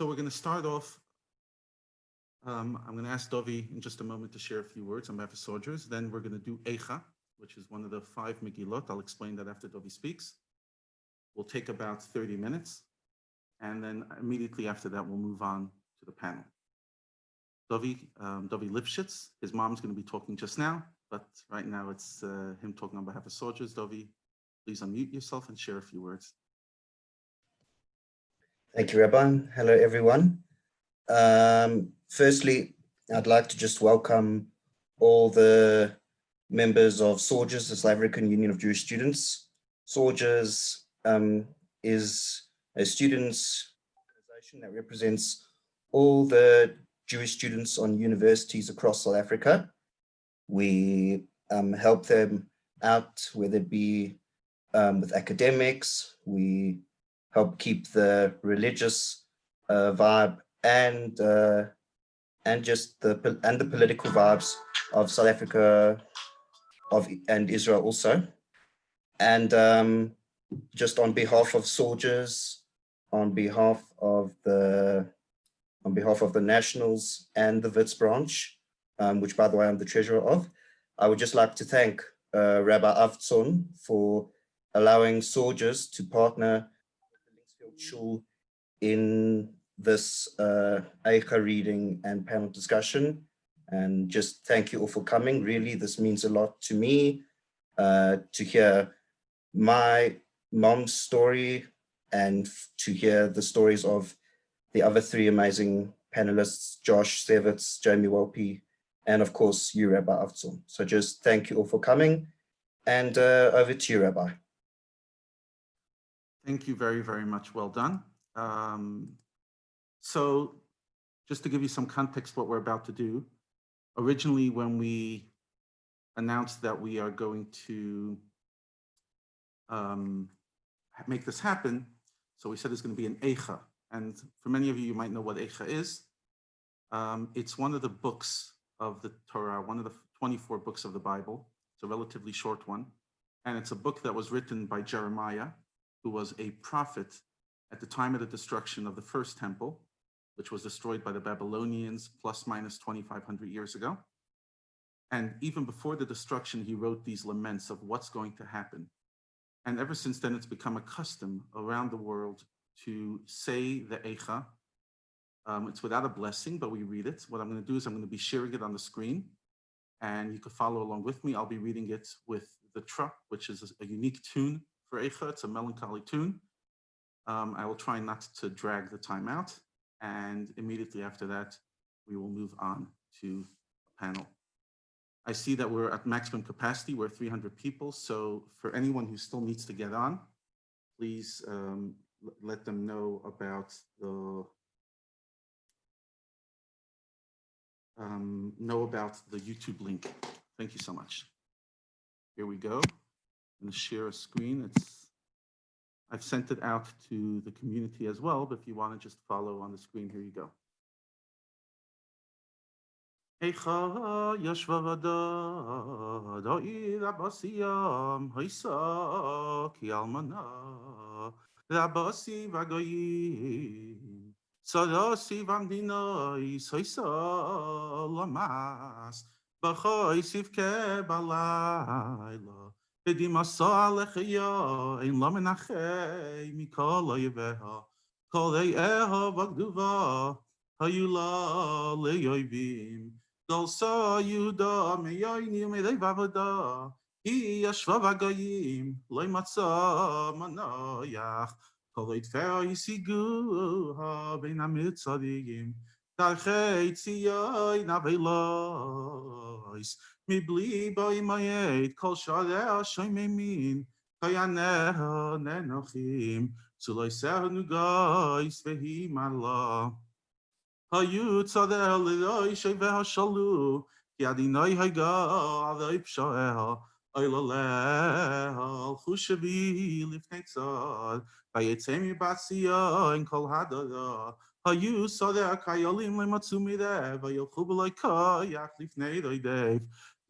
So we're going to start off. I'm going to ask Dovi in just a moment to share a few words on behalf of soldiers. Then we're going to do Eicha, which is one of the 5 Megillot. I'll explain that after Dovi speaks. We'll take about 30 minutes. And then immediately after that, we'll move on to the panel. Dovi Lipshitz, his mom's going to be talking just now, but right now it's him talking on behalf of soldiers. Dovi, please unmute yourself and share a few words. Thank you, Rabbi. Hello, everyone. Firstly, I'd like to just welcome all the members of SORGES, the South African Union of Jewish Students. SORGES is a students' organization that represents all the Jewish students on universities across South Africa. We help them out, whether it be with academics. We help keep the religious vibe and just the political vibes of South Africa and Israel also. And just on behalf of soldiers, on behalf of the Nationals and the Vitz branch, which by the way I'm the treasurer of, I would just like to thank Rabbi Avtzon for allowing soldiers to partner with the Shul in this Eicha reading and panel discussion. And just thank you all for coming. Really, this means a lot to me to hear my mom's story and to hear the stories of the other 3 amazing panelists, Josh, Sevitz, Jamey Wolpe, and of course you, Rabbi Avtzon. So just thank you all for coming, and over to you, Rabbi. Thank you very, very much. Well done. So just to give you some context what we're about to do, originally when we announced that we are going to make this happen, so we said it's going to be an Eicha. And for many of you, you might know what Eicha is. It's one of the books of the Torah, one of the 24 books of the Bible. It's a relatively short one. And it's a book that was written by Jeremiah, who was a prophet at the time of the destruction of the first temple, which was destroyed by the Babylonians plus minus 2,500 years ago. And even before the destruction, he wrote these laments of what's going to happen. And ever since then, it's become a custom around the world to say the Eicha. It's without a blessing, but we read it. What I'm going to do is I'm going to be sharing it on the screen, and you can follow along with me. I'll be reading it with the truck, which is a unique tune for Eicha. It's a melancholy tune. I will try not to drag the time out, and immediately after that, we will move on to a panel. I see that we're at maximum capacity. We're 300 people, so for anyone who still needs to get on, please let them know about the YouTube link. Thank you so much. Here we go. I'm going to share a screen. I've sent it out to the community as well, but if you want to just follow on the screen, here you go. Eicha yashva vada da'ir abasiyam haisa ki almana rabasi vagoyim sadasi vamdinoi haisa lamas b'choy sivke balayla b'dimasa lechaya in lamenachei mikol oyeveha kol eha vagduva hayula leyoivim Dolsa Yuda Meyoini Medei Vavada Hi Yashva Vagayim Loi Matza Manoyach Koleit Feo Yisigu Ha Bein HaMitzadigim Darchei Tziyoi Navelois Mibli Boi Mayed Kol Sharei Shoymei Min Kayaneha Nenochim Tzuloi Sehu Nugais Vehi Marla Hayu tzadeh l'roi sheveh shalu ki adinai haga adai pshaeha oilaleha al chushavi lifnei tzad vayetzei mi basiya in kol hadara Hayu Soder Kayolim Lematsumide, Vayokubulai Koyak Lifnei Dev,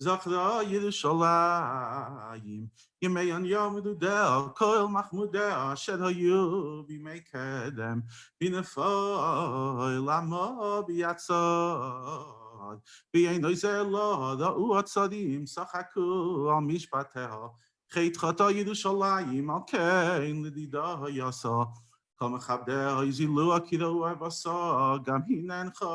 Zachra Yerushalayim, Yemeyan Yomudel, Koil Mahmudel, Shed Hayu, Bimekedem, Binefoy, Lamo Biatzod, Bienoizer Lo, the Uatsadim, Sachaku, Al Mishpateho, Chet Chata Yerushalayim, Al Kain, Lidida Yasa. Come Chabdeh, Izilu Akido Abasa, Gam Hinencha,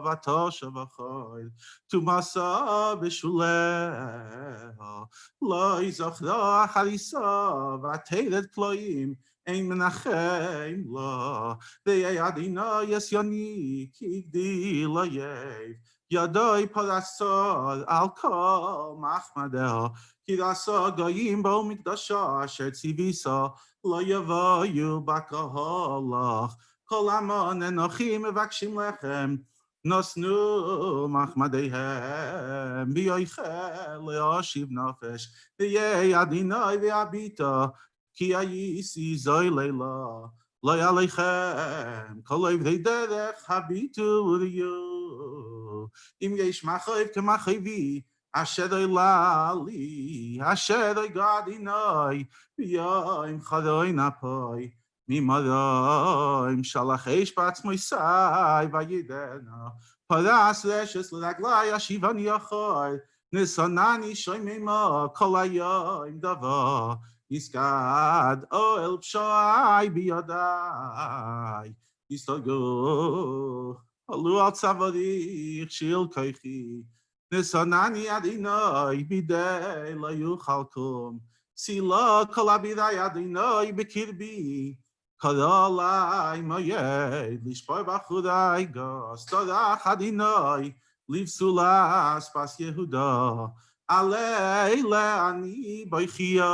Vatosha Vachoil, Tumasa Bishuleha, Lo Izachra Harisa, Vatedet Kloim, Ein Menachem La, Adina Yes Yoni, Kigdi Layev, Yadoi Parasol, Al Kol Machmadeh, Kirasa Goyim Bo Mikdasha, Asher Tzivisa, Lo yavayu bakaholach, kol amon enochim mevakshim lechem, nosnu machmadeihem, v'yoichel le'ashiv nafesh, v'yei adinai v'abita, ki ayisi zoi leila, lo yalechem, kol evdei derech habitu uriyu, im yesh machoiv kemachoivi, asher lali, asher gadinai, Yom Chadoy Napoy, Mimadoim Shalachesh Bats Moisai, Vayidena, Paras Reshes Laglai, Ashivan Yachoy, Nisanani Shoimema, Kolayim Dava, Iskad, Oel Pshai Biadai, Istago, Alu Al Tzavadi, Shil Kaichi, Nisanani Adinai, Bidei, Layuchalkum. Sila kolabidai adinoi bekirbi, kodolai moyed, lishpoi bachudai gos, todach adinoi, livsulas pas Yehuda, alei le'ani boichia,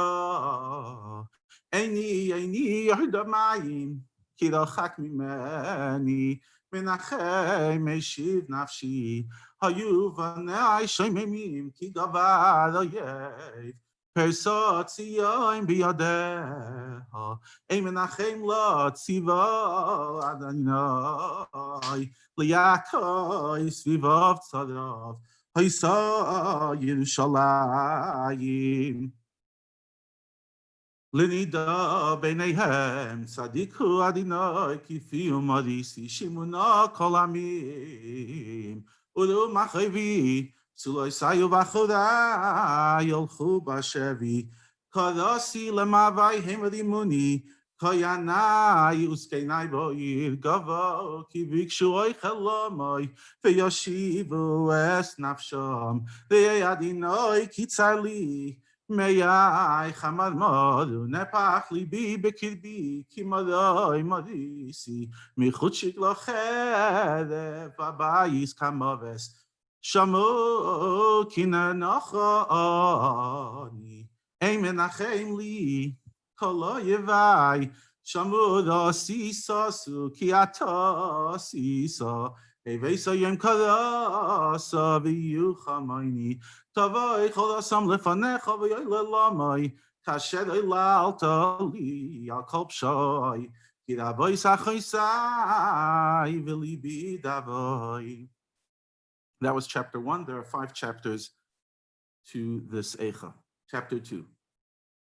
eini yehuda mayim, kirachak mimeni, menachem meshiv nafshi, hayu vanei shoimemim, ki gavad oyev, Persot Zion biyadeha, Emenachem la tziva Adonai, Liakoi svivav tzadav, Haisa Yerushalayim. Lenida beinehem, Tzadiku Adonai, Kifiu Marisi, Shimuna kolamim, Ulu machavi, Suloi sayu v'chodai yolchu b'shevi, kadasi lemavai hemrimuni, kayanai uskenai bo'ir gavo, ki bikshu oichel lomoi, v'yoshivu es nafsham, v'yadinoi kitzali, meyai chamad modu, nepach libi bekirbi, ki modoi modisi, michuchik locherev, abayis kamoves, Shamu kinanachani, Emenachem li, Kolo yevai, Shamu dasi sasu, Kiata sisa, Evesa yem kadasa, Viyuchamaini, Tavai chodasam lefanecha, Vyoylelamai, Kashed ilalta li, Yakob shai, Kiraboy sachoisai, Vilibi davai. That was chapter 1. There are 5 chapters to this Eicha. Chapter 2.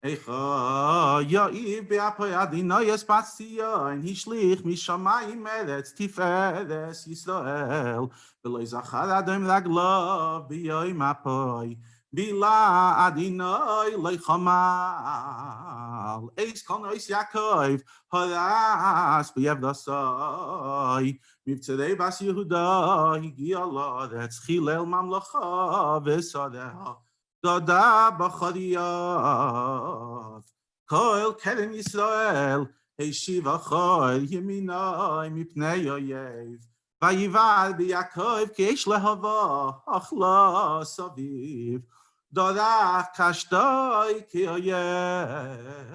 Eicha ya'iv be'apoy adinai espatzia, and hishlich mishamayim eretz tiferes Yisrael, v'lo zachar adom raglav b'yoyim apoy, bila adinai leichamal, eis kol nois Yaakov, haras b'yevdasai, Mivtzerei bas Yehuda higia la'aretz chilel mamlacha v'sadeha dada b'chariyav kol kerem Yisrael heishiv achor yeminai mipnei oyev vayivad b'Yaakov k'eish lehava achla saviv dada kashdai k'oyev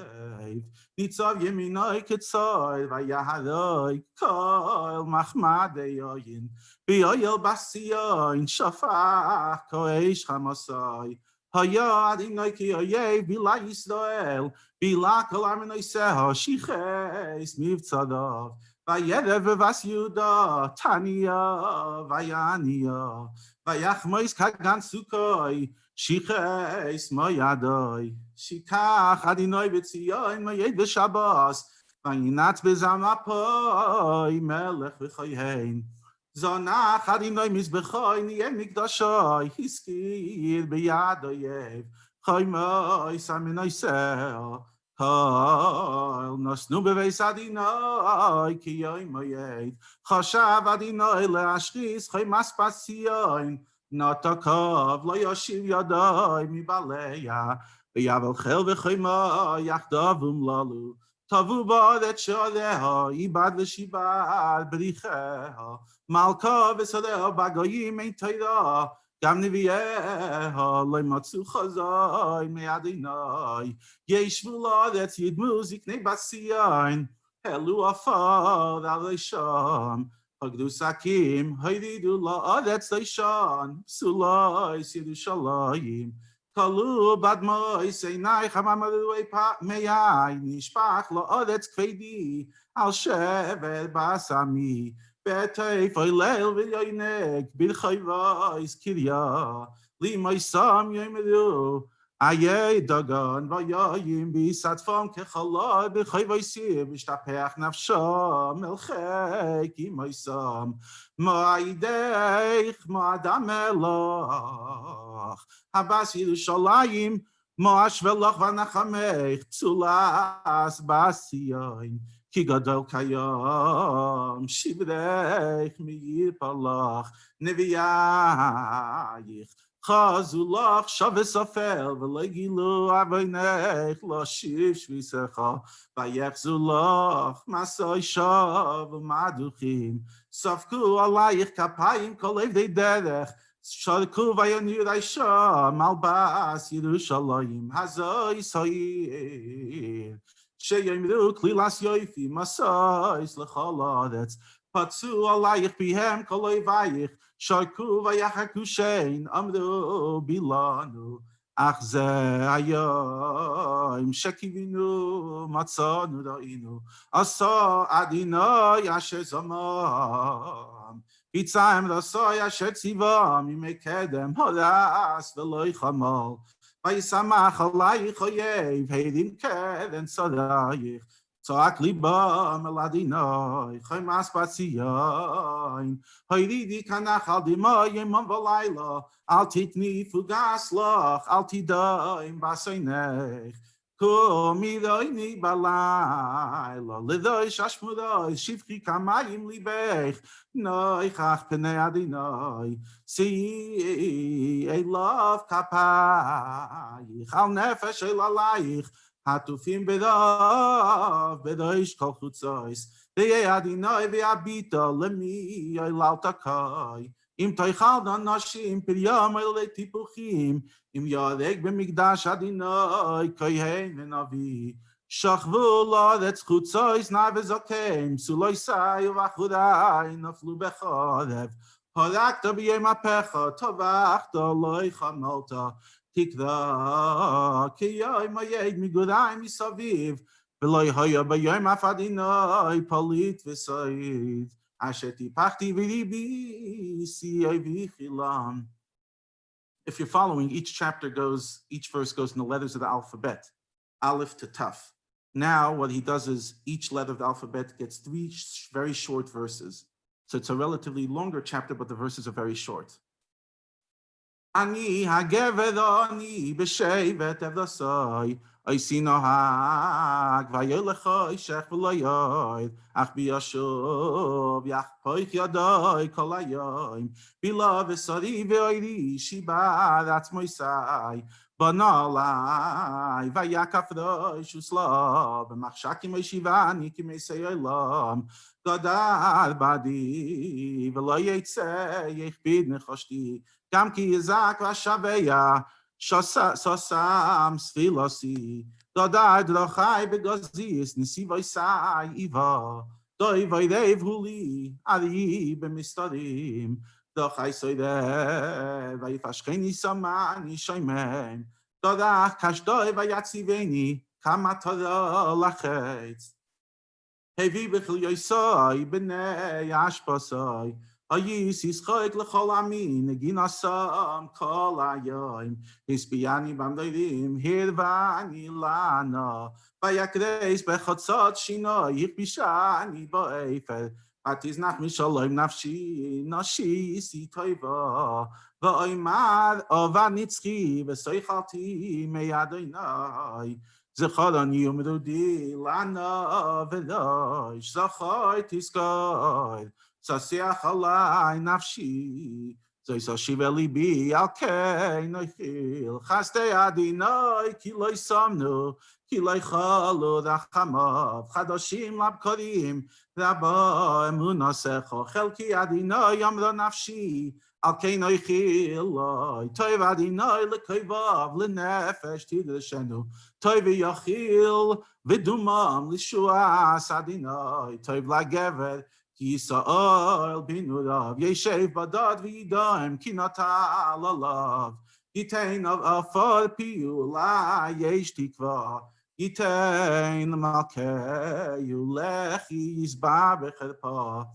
Nitzav yeminoi ketzoy, vayaharoi kol machmadeyoyin, v'yoyel basiyoyin, shafach koesh chamasoi, haya adinoi ki oyev, bila Yisrael, bila kol armenoiseho, shiches mivtzadov, Vayerev vas Yuda, Tanya, Vayania, Vayachmois Kagan Sukoi, Shiches Moyadoi, Shikach Adinoi Vitzion, Moyed Shabbos, Vayinat Bezamapoi, Melech V'choyein. Zonach Adinoi Mizbechoi, Niyem Mikdashoi, Hiskir Beyadoyev, Choymoi Saminoi Seo, Kol Nosnu Beveis Adinoi, Ki Yoim Moyed, Choshav Adinoi Leashchis, Choymas Pasioin, Notakov, Lo Yoshiv Yadoi, Mibaleya, V'yavel Chel V'choyma, Yachdavum Lalu, Tavu Ba'adet Shoreha, Ibad V'shibad, B'richeha, Malka V'sodeha, Bagoyim Ein Torah, Gam Nevi'eha, Lo Matzu Chazoi, Me'adinoi, Yeshvu La'adet Yidmu Ziknei Basiyain, Helu Afar, Alei Hagdu Sakim, Haydidu La'adet Leishan, Sulais Yerushalayim, Kalu Badmoi, Seinai Chamamadu Meyai, Nishpach La'adet Kvedi, Al Shevet Basami, Betei Foilel V'yoinek, B'chayvais Kirya, Limay Sam Yemedu, Aye Dagan Vayayim Bisatfam Kechalai B'chayvaisir B'shtapeach Nafsha Melchek Imaysam Ma'idech Ma'adam Elach Habas Yerushalayim Ma'ashvelach V'nachamech Tzulas Basiyain Ki Gadol Kayam Shivrech Meir Palach Nevi'ayich Chazulach Shavis Afel V'legilu Avonech L'shiv Shvisecha Vayechzulach Masoi Shav Maduchim Safku Alayich Kapayim Kolev De Derech Shalku Vayonir Aisha Malbas Yerushalayim Hazoi Soyir Sheyemru Klilas Yoifi Masoi L'chaladet Patsu Alayich Bihem Kolev Vayich Sharku vayachaku shein amru bilanu achze hayom shekivinu matzanu ra'inu asa adinai asher zamam Bitzayim rasai asher tzivam imekedem horas v'loi chamal vayisamach alayich oyev heidim keden sadayich Tzak liba meladinoi, chaymas batziyain. Hayridi kanachal dimayim on v'layla, al titni fugas lach, al tidaim basaynech. Ko midoini balayla, lidoi shashmudoi, shivchi kamayim libech, noi chach pnei adinoi. Si elav kapayich, al nefesh elalayich, Hatufim bedav, bedaish kol chutzos. Ve'adinoi ve'abita lemi yoilal takai. Im toichal dan nashim piryam ele tipuchim. Im yareg b'migdash adinoi koyhen v'navi. Shachvu la'aretz chutzos na'vezokem. Suloi sai uvachudai naflu bechorev. Horakta b'yem apecha tovachta lo'i chamalta. Tikva ki yoy mayed migurayim misaviv v'loy haya b'yom afadinoi palit v'sayid asher tipachti v'libi siyay v'chilam. If you're following, each verse goes in the letters of the alphabet, Aleph to Taf. Now what he does is each letter of the alphabet gets 3 very short verses. So it's a relatively longer chapter, but the verses are very short. Ani hageved ani b'shevet evdasai oisi nohag vayolechoi shech v'loyoid ach biyashov yachpoich yadoi kol hayoim bila v'sari v'oiri shibad atzmoisai banalai vayakafroi shusla b'machshakim oishivani kimesei olam gadal badi v'lo yetzeh yechbid nechoshti Gam ki yizak v'shaveya sosam sfilosi dodai drochai begozis nisi voisai iva doi voidev huli ari b'mistarim dochai soide v'yifashcheni samani shoymen dodach kashdoi v'yatziveni kama tora lachetz. Hevi b'chil yoisai b'nei ashpasai. Ayis yischayk l'chol amin, neginasam kol ayoim. Hispiani b'amdoidim, hirvani lana. Vayakreis b'chotzot shino, yichbishani ba'efer. Atiznach mishalom nafshi, nashi si toiva. Va'oimad ovanitski, v'soichalti meyadoinai. Zecharani umrudi lana v'losh zachar tiskar sasiach alai nafshi zoisashiv libi al kei noichil chaste adinai ki loy samnu ki loy chalu rachamav chadoshim labkorim rabba emunasecha chelki adinai amra nafshi al kei noichil toiv adinai lekoivav lenefesh tidreshenu Toiv yachil v'dumam l'shuas adinai Toiv lagever ki yisa'ol binurav Yeshev badad v'yidaim Kinot alalav Yitein av afar piyu la yesh tikva Yitein malkeyu lechi yizba b'cherpa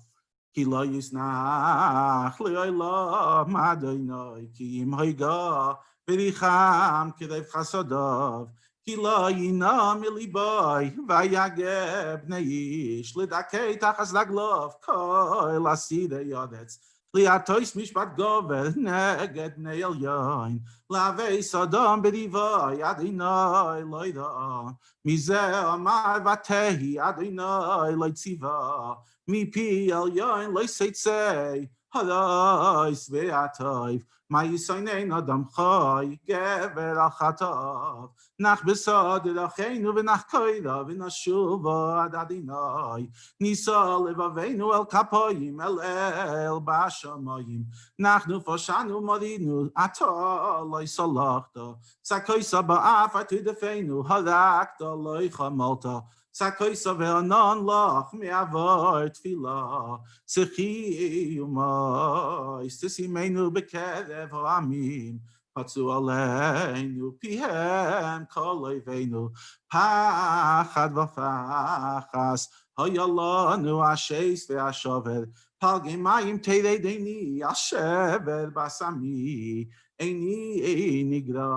Ki lo yisnach le'olam adonai Ki im hoiga v'richam k'dev chasadav Ki lo yinam miliboy vayageb neish lidakei tachas laglov kol aside yodetz liatois mishpat gover neged neil yoin lavei sodom b'divoy adinai loida mizeh amar vatehi adinai loitziva mipi el yoin loisetzei harais ve'atoiv ma yisoinein adam choy gever al chatav Nach besad l'achenu v'nach koida v'nashuva ad Adonai Nisa levaveinu el kapoyim el b'ashamayim Nachnu foshanu morinu ata loy salachta Sakoisa ba'af atudefeinu harakta loy chamalta Sakoisa ve'anan lach me'avor tefila Sechi umay Stisimenu b'kerev ha'amim Patzu aleinu pihem kol oiveinu pachad v'fachas hayalanu ashes ve'ashover palgemayim teirei deini ashever basami eini nigra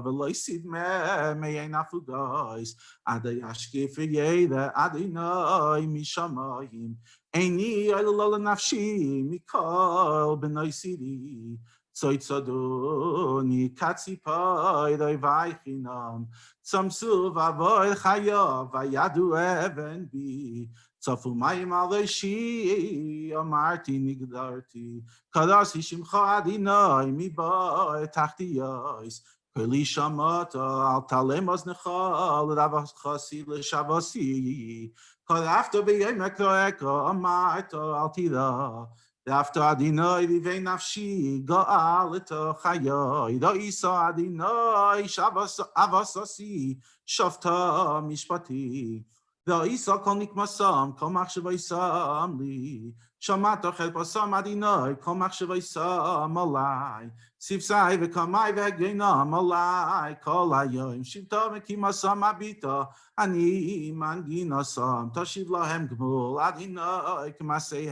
v'lo yisidme me'ein afugais adai ashkif v'yeda adinai mishamayim eini oilol nafshi mikol b'noi siri Zoitzadoni katzipai doi vaichinam Tzamsu vavoy chaya vayadu even bi Tzafu mayim aleshi amarti nigdarti Kadasi shimcha adinai mibai tachti yois Koli shamata al talemos nechal ravas chasi l'shavasi Kadafta b'yem ekroeka amarta al tira After Adinai vivei nafshi gaal eto chayoi do isa Adinai shavas avasasi shavta mishpati do isa kol nikmasam kol machshavosam li shamata chelpasam Adinai kol machshavosam alai sivsai v'kamai v'geina malai kol hayoim shivta v'kimasam abita ani manginasam tashiv lahem gmul Adinai k'masei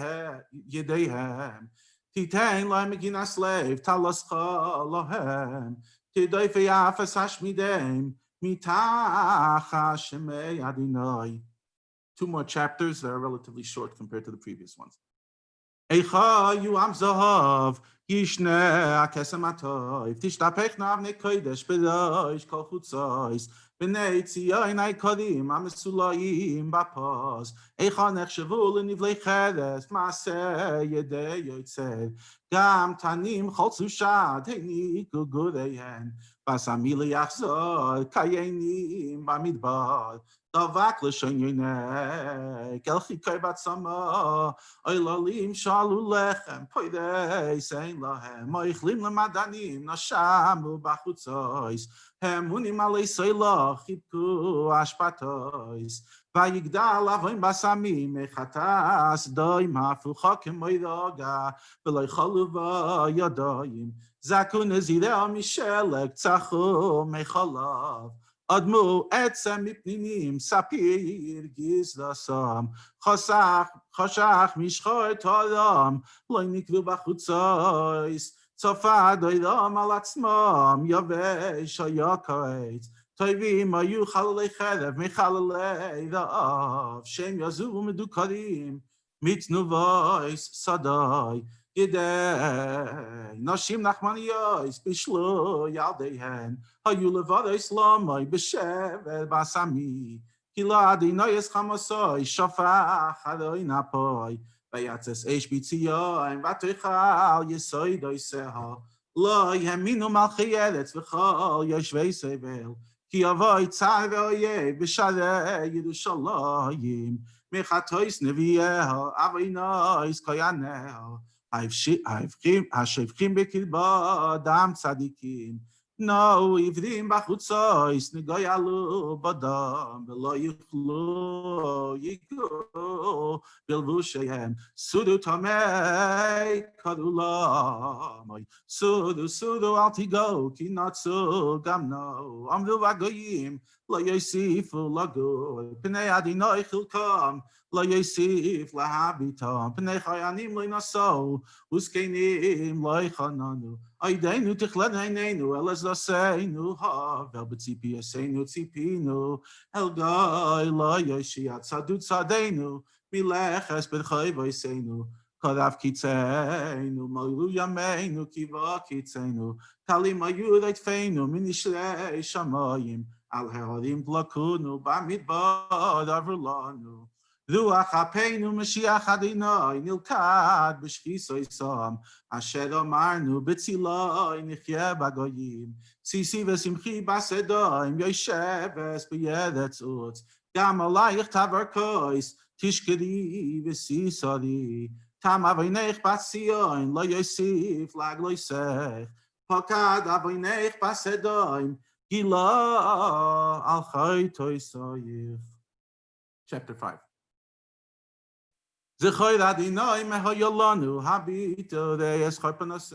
yedeihem titein lahem meginas slave talascha lahem k'doi v'yafas hashmideim mitacha shemei Adinai. 2 more chapters that are relatively short compared to the previous ones. Eicha yuam zahav yishne akesem atoiv tishtapech navne kodesh bedosh kol chutzos b'nei tzion ha'ikodim ha'mesulayim b'pos eicha nechshavu l'nivlei cheres maaseh yedei yotzei gam tanim cholzu shad heiniku gudeihen basamili yachzor kayenim b'midbar Davak l'shon yonei kel chikoi batzama Oilalim shalu lechem poidei sein lahem Oichlim lemadanim nashamu b'chutzos Hemunim alei soilach chibku ashpatois Vayigdal avoim basamim mechatas doim hafucha kemoiroga V'loi cholu v'yodoim Zakun ezireh mishelek tzachu mecholav Admu etzem mipninim sapir gizlasam chashach mishchoet adam lo nikvu b'chutzos tzafad oidam al atzmam yavesh hayakait toivim ayu chalalei cherev mechalalei da'av shem yazu medukarim mitnu vois sadai Yidei Nashim Nachmaniyos Bishlo Yaldehen Hayu Levados Lamai B'Shevet Basami Kiladi Noyes Chamasoi Shafach Hadoi Napoi Vayatzes Eish B'Tzion V'Teichal Yesoid Oiseha Lo Yeminu Malchei Eretz V'Chol Yoshvei Sevel Ki Avoi Tzar V'Oyev B'Sharei Yerushalayim Mechatois Nevieha Avinois Koyaneha השפכים בקרבו דם צדיקים, נו עברים בחוצויס, נגויאלו בדם, ולא יוכלו ייגעו בלבושיהם, סודו תמי כדולמי, סודו אל תיגעו, כי נצו גם נו, עמדו הגויים, לא יוסיפו לגוי, פני אדינוי חלקם, לא יוסיף להביטם, פני חיינים לא ינשאו, וזקנים לא יחננו, עידנו תכלד עינינו, אל עזרנו, ואל בציפיינו ציפינו, אל גיא לא יושיע צדו צדנו, מלכס בדחי ויסנו, קרב קיצנו, מלאו ימינו, קיבה קיצנו, תלים היו רדפנו, מנשרי שמיים, על ההרים דלקונו, במדבר עבר לנו. רוח אפינו משיח אדינוי נלכד בשכיסוי סום, אשר אמרנו בצילוי נחיה בגויים, ציסי ושמחי בסדוים יושבס בירץ עוץ, גם עלייך תעבר כוס, תשכרי וסיסרי, תם אבינך בציון לא יוסיף לגלויסך, פקד אבינך בסדוים גילה על חייתו סויך. Chapter 5. Zechoy Adinoi mehoyolanu habito de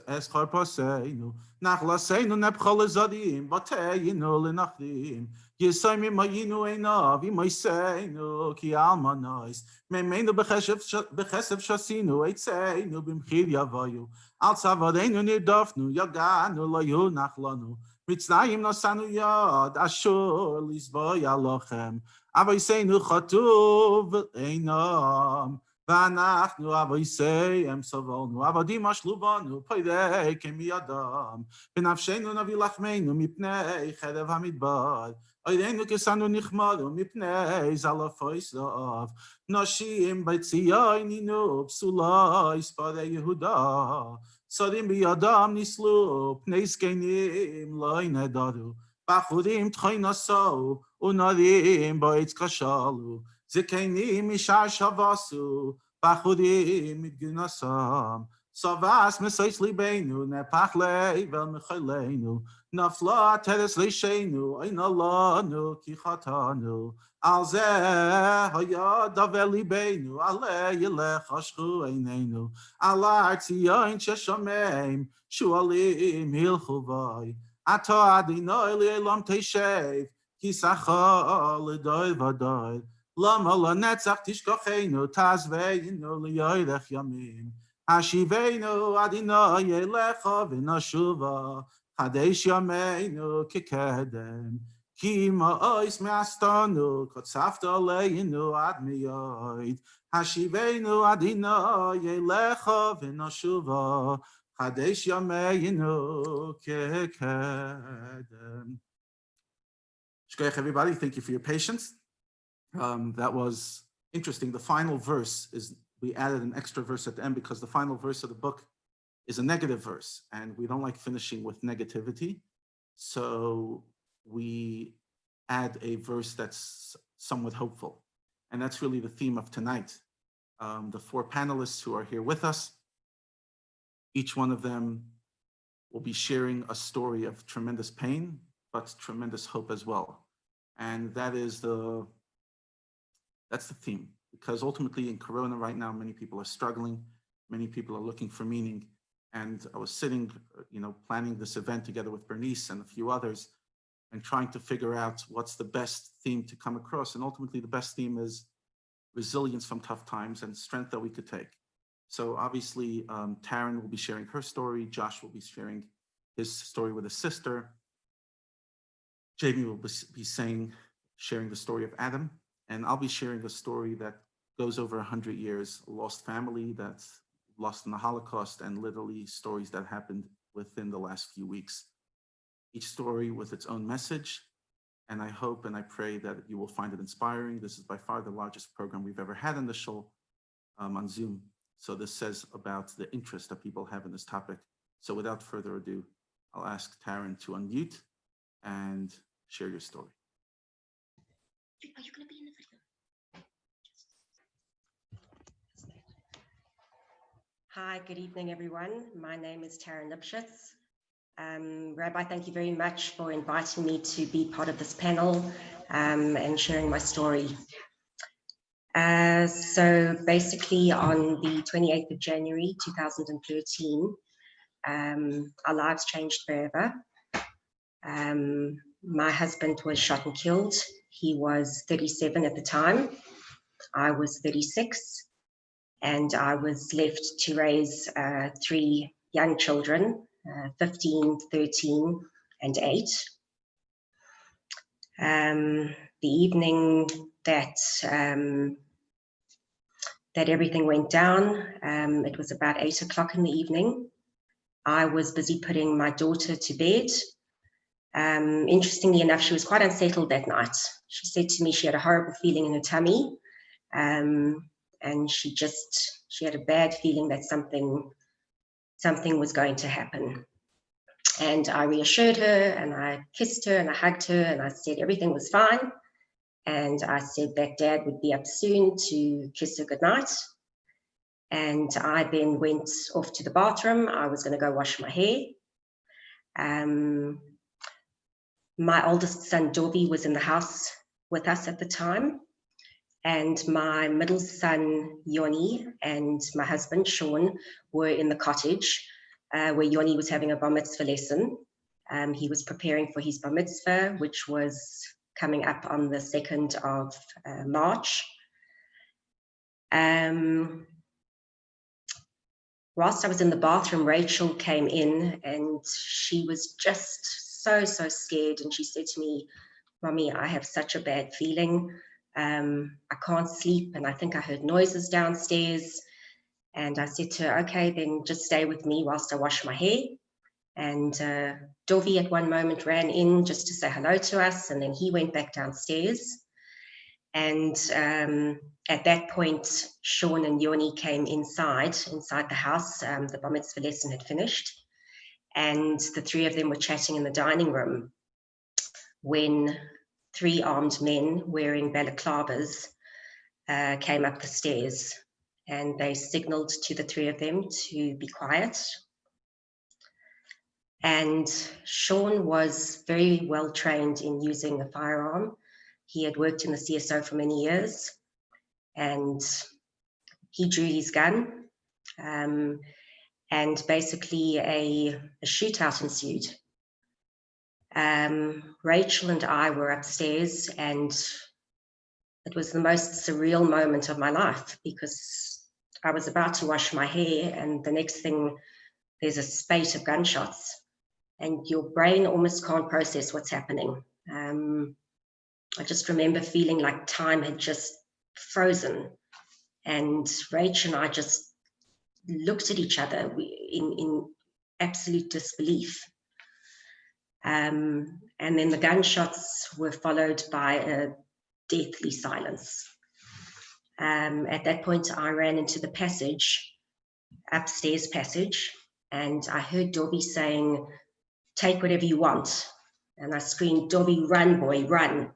esharpaseinu nachlaseinu nepchol zadim bateyinu lenachdim yisaymi mayinu einav imayseinu ki almanois memeinu bechesef shasinu eitzeinu bimchir yavayu al tzavadeinu nirdofnu yaganu layu nachlanu mitznayim nosanu yad ashur lisboy alochem avayseinu chatuv einam ואנחנו אבויסם סבלנו, עבדים אשלובנו, פיידי כמידם, בנפשנו נביא לחמנו מפני חרב המדבר, עינינו כסנו נחמדו מפני זלפוי סוף, נשים בציון נינו פסולי ספרי יהודה, שרים בידם נסלו, פני זקנים לא נדרו, בחורים תחוי נסו, ונרים בעץ כשלו, זקנים משער שבסו, בחורים מתגנסם, סבס מסייס ליבנו, נפח לבל מחילנו, נפלה תרס לישנו, אין לנו כי חטאנו, על זה היה דווה ליבנו, עלי ילך חשכו עינינו, על ארציון ששומעים, שואלים הלכו בי, אתה אדינוי לעולם תשב, כי שכר לדוי ודוי, למה לנצח תשכחנו, תעזבנו ליורך ימים. השיבנו אדינוי אליך ונשובה, חדש ימינו כקדם. כי מאויס מעשתנו, קצפת עלינו עד מיד. השיבנו אדינוי אליך ונשובה, חדש ימינו כקדם. Shkoyach everybody, thank you for your patience. That was interesting. The final verse is, we added an extra verse at the end because the final verse of the book is a negative verse and we don't like finishing with negativity. So we add a verse that's somewhat hopeful. And that's really the theme of tonight. The four panelists who are here with us, each one of them will be sharing a story of tremendous pain, but tremendous hope as well. And that's the theme, because ultimately in Corona right now, many people are struggling, many people are looking for meaning. And I was sitting, planning this event together with Bernice and a few others. and trying to figure out what's the best theme to come across. And ultimately, the best theme is resilience from tough times and strength that we could take. So obviously, Tarynne will be sharing her story. Josh will be sharing his story with his sister. Jamey will be sharing the story of Adam. And I'll be sharing a story that goes over 100 years, a lost family that's lost in the Holocaust, and literally stories that happened within the last few weeks. Each story with its own message. And I hope and I pray that you will find it inspiring. This is by far the largest program we've ever had in the show on Zoom. So this says about the interest that people have in this topic. So without further ado, I'll ask Tarynne to unmute and share your story. Are you going to be in the video? Hi, good evening, everyone. My name is Tarynne Lipshitz. Rabbi, thank you very much for inviting me to be part of this panel and sharing my story. So basically on the 28th of January, 2013, our lives changed forever. My husband was shot and killed. He was 37 at the time. I was 36, and I was left to raise 3 young children, 15, 13, and 8. The evening that everything went down, it was about 8 o'clock in the evening. I was busy putting my daughter to bed. Interestingly enough, she was quite unsettled that night. She said to me she had a horrible feeling in her tummy, and she had a bad feeling that something was going to happen. And I reassured her, and I kissed her, and I hugged her, and I said everything was fine. And I said that Dad would be up soon to kiss her goodnight. And I then went off to the bathroom. I was going to go wash my hair. My oldest son, Dovi, was in the house with us at the time. And my middle son, Yoni, and my husband, Sean, were in the cottage where Yoni was having a bar mitzvah lesson. He was preparing for his bar mitzvah, which was coming up on the 2nd of March. Whilst I was in the bathroom, Rachel came in and she was just so scared. And she said to me, "Mommy, I have such a bad feeling. I can't sleep, and I think I heard noises downstairs." And I said to her, "Okay, then just stay with me whilst I wash my hair." And Dovi at one moment ran in just to say hello to us, and then he went back downstairs. And at that point, Sean and Yoni came inside the house. The bar mitzvah lesson had finished, and the 3 of them were chatting in the dining room when 3 armed men wearing balaclavas came up the stairs, and they signaled to the 3 of them to be quiet. And Sean was very well trained in using a firearm. He had worked in the CSO for many years, and he drew his gun, and basically a shootout ensued. Rachel and I were upstairs, and it was the most surreal moment of my life, because I was about to wash my hair, and the next thing, there's a spate of gunshots, and your brain almost can't process what's happening. I just remember feeling like time had just frozen, and Rachel and I just looked at each other in absolute disbelief. And then the gunshots were followed by a deathly silence. At that point, I ran into the upstairs passage, and I heard Dobby saying, "Take whatever you want." And I screamed, "Dobby, run, boy, run."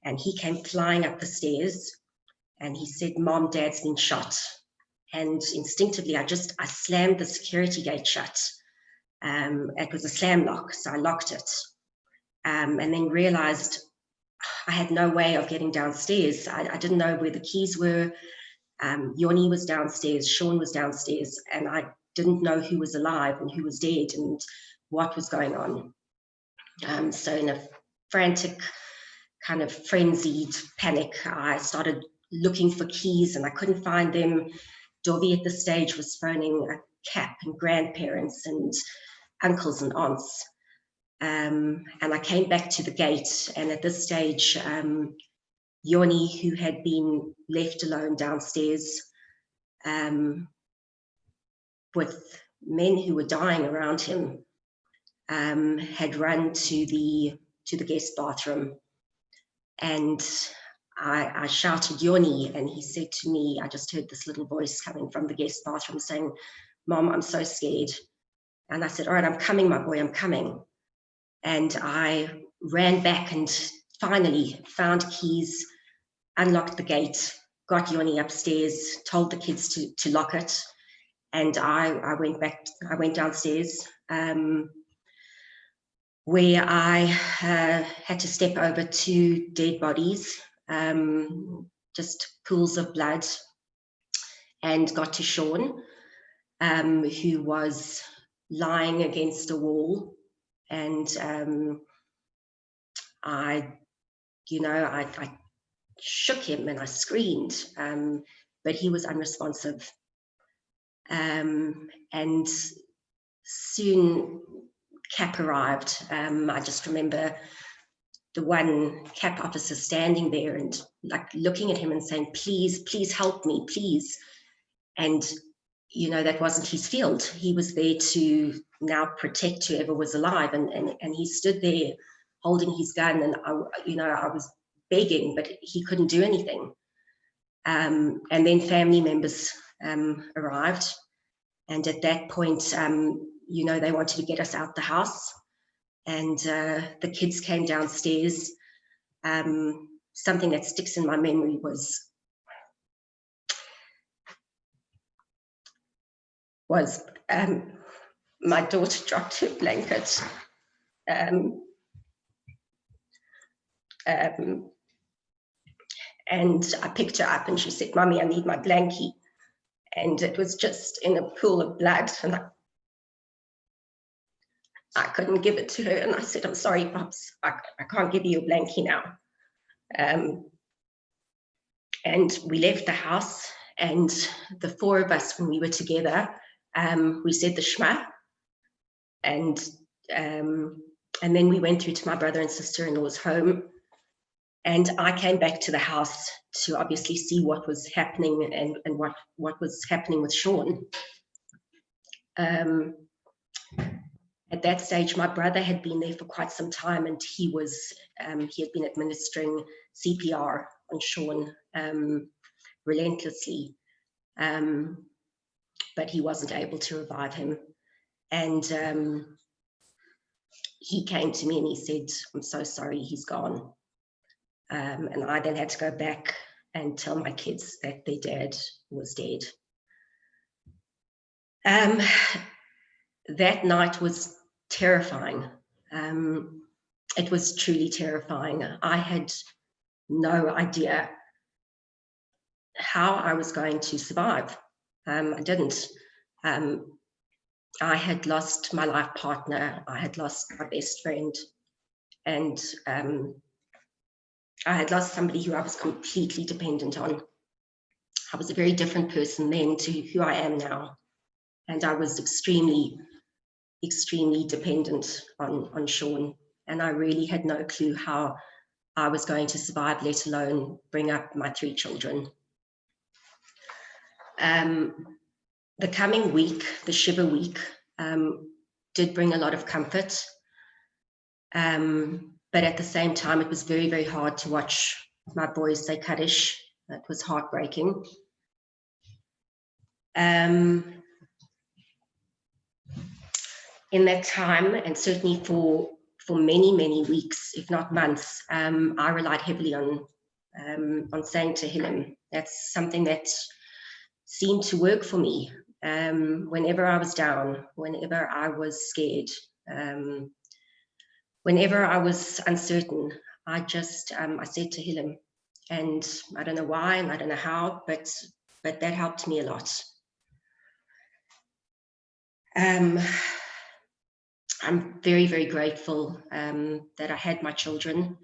And he came flying up the stairs, and he said, "Mom, Dad's been shot." And instinctively, I slammed the security gate shut. It was a slam lock, so I locked it. And then realized I had no way of getting downstairs. I didn't know where the keys were. Yoni was downstairs, Sean was downstairs, and I didn't know who was alive and who was dead and what was going on. So in a frantic, kind of frenzied panic. I started looking for keys and I couldn't find them. Dovi at this stage was phoning a cap and grandparents and uncles and aunts. And I came back to the gate, and at this stage, Yoni, who had been left alone downstairs with men who were dying around him, had run to the guest bathroom. And I shouted, Yoni, and he said to me, I just heard this little voice coming from the guest bathroom saying, Mom, I'm so scared. And I said, all right, I'm coming, my boy, I'm coming. And I ran back and finally found keys, unlocked the gate, got Yoni upstairs, told the kids to lock it. And I went downstairs, where I had to step over 2 dead bodies, just pools of blood, and got to Sean, who was lying against a wall. And I shook him and I screamed, but he was unresponsive. And soon Cap arrived. I just remember the one Cap officer standing there and like looking at him and saying, please help me, please. And, that wasn't his field. He was there to now protect whoever was alive. And he stood there holding his gun, and I was begging, but he couldn't do anything. And then family members arrived. And at that point, they wanted to get us out the house. And the kids came downstairs. Something that sticks in my memory was my daughter dropped her blanket. And I picked her up and she said, Mommy, I need my blankie. And it was just in a pool of blood. And I couldn't give it to her. And I said, I'm sorry, Pops, I can't give you a blankie now. And we left the house, and the 4 of us, when we were together, we said the Shema. And then we went through to my brother and sister-in-law's home. And I came back to the house to obviously see what was happening and what was happening with Sean. At that stage, my brother had been there for quite some time, and he had been administering CPR on Sean relentlessly, but he wasn't able to revive him. And he came to me and he said, I'm so sorry, he's gone. And I then had to go back and tell my kids that their dad was dead. That night was terrifying. It was truly terrifying. I had no idea how I was going to survive. I didn't. I had lost my life partner. I had lost my best friend. And I had lost somebody who I was completely dependent on. I was a very different person then to who I am now. And I was extremely, extremely dependent on Sean. And I really had no clue how I was going to survive, let alone bring up my 3 children. The coming week, the Shiva week, did bring a lot of comfort. But at the same time, it was very, very hard to watch my boys say Kaddish. That was heartbreaking. In that time, and certainly for many, many weeks, if not months, I relied heavily on saying Tehillim. That's something that seemed to work for me. Whenever I was down, whenever I was scared, whenever I was uncertain, I said Tehillim. And I don't know why, and I don't know how, but that helped me a lot. I'm very, very grateful that I had my children,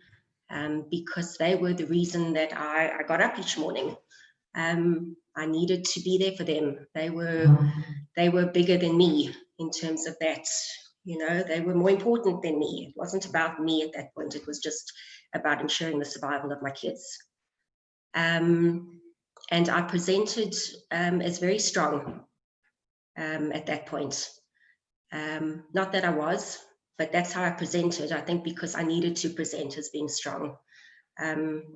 because they were the reason that I got up each morning. I needed to be there for them. They were bigger than me in terms of that. You know, they were more important than me. It wasn't about me at that point. It was just about ensuring the survival of my kids. And I presented as very strong at that point. Not that I was, but that's how I presented. I think because I needed to present as being strong,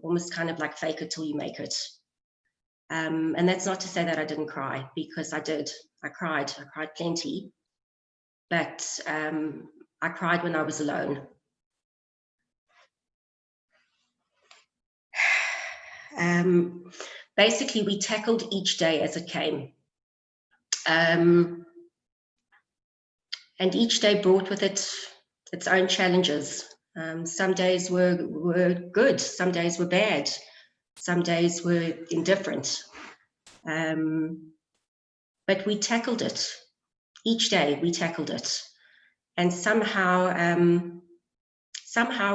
almost kind of like fake it till you make it. And that's not to say that I didn't cry, because I did. I cried plenty, but I cried when I was alone. Basically, we tackled each day as it came. And each day brought with it its own challenges. Some days were good, some days were bad, some days were indifferent. But we tackled it. Each day we tackled it. And somehow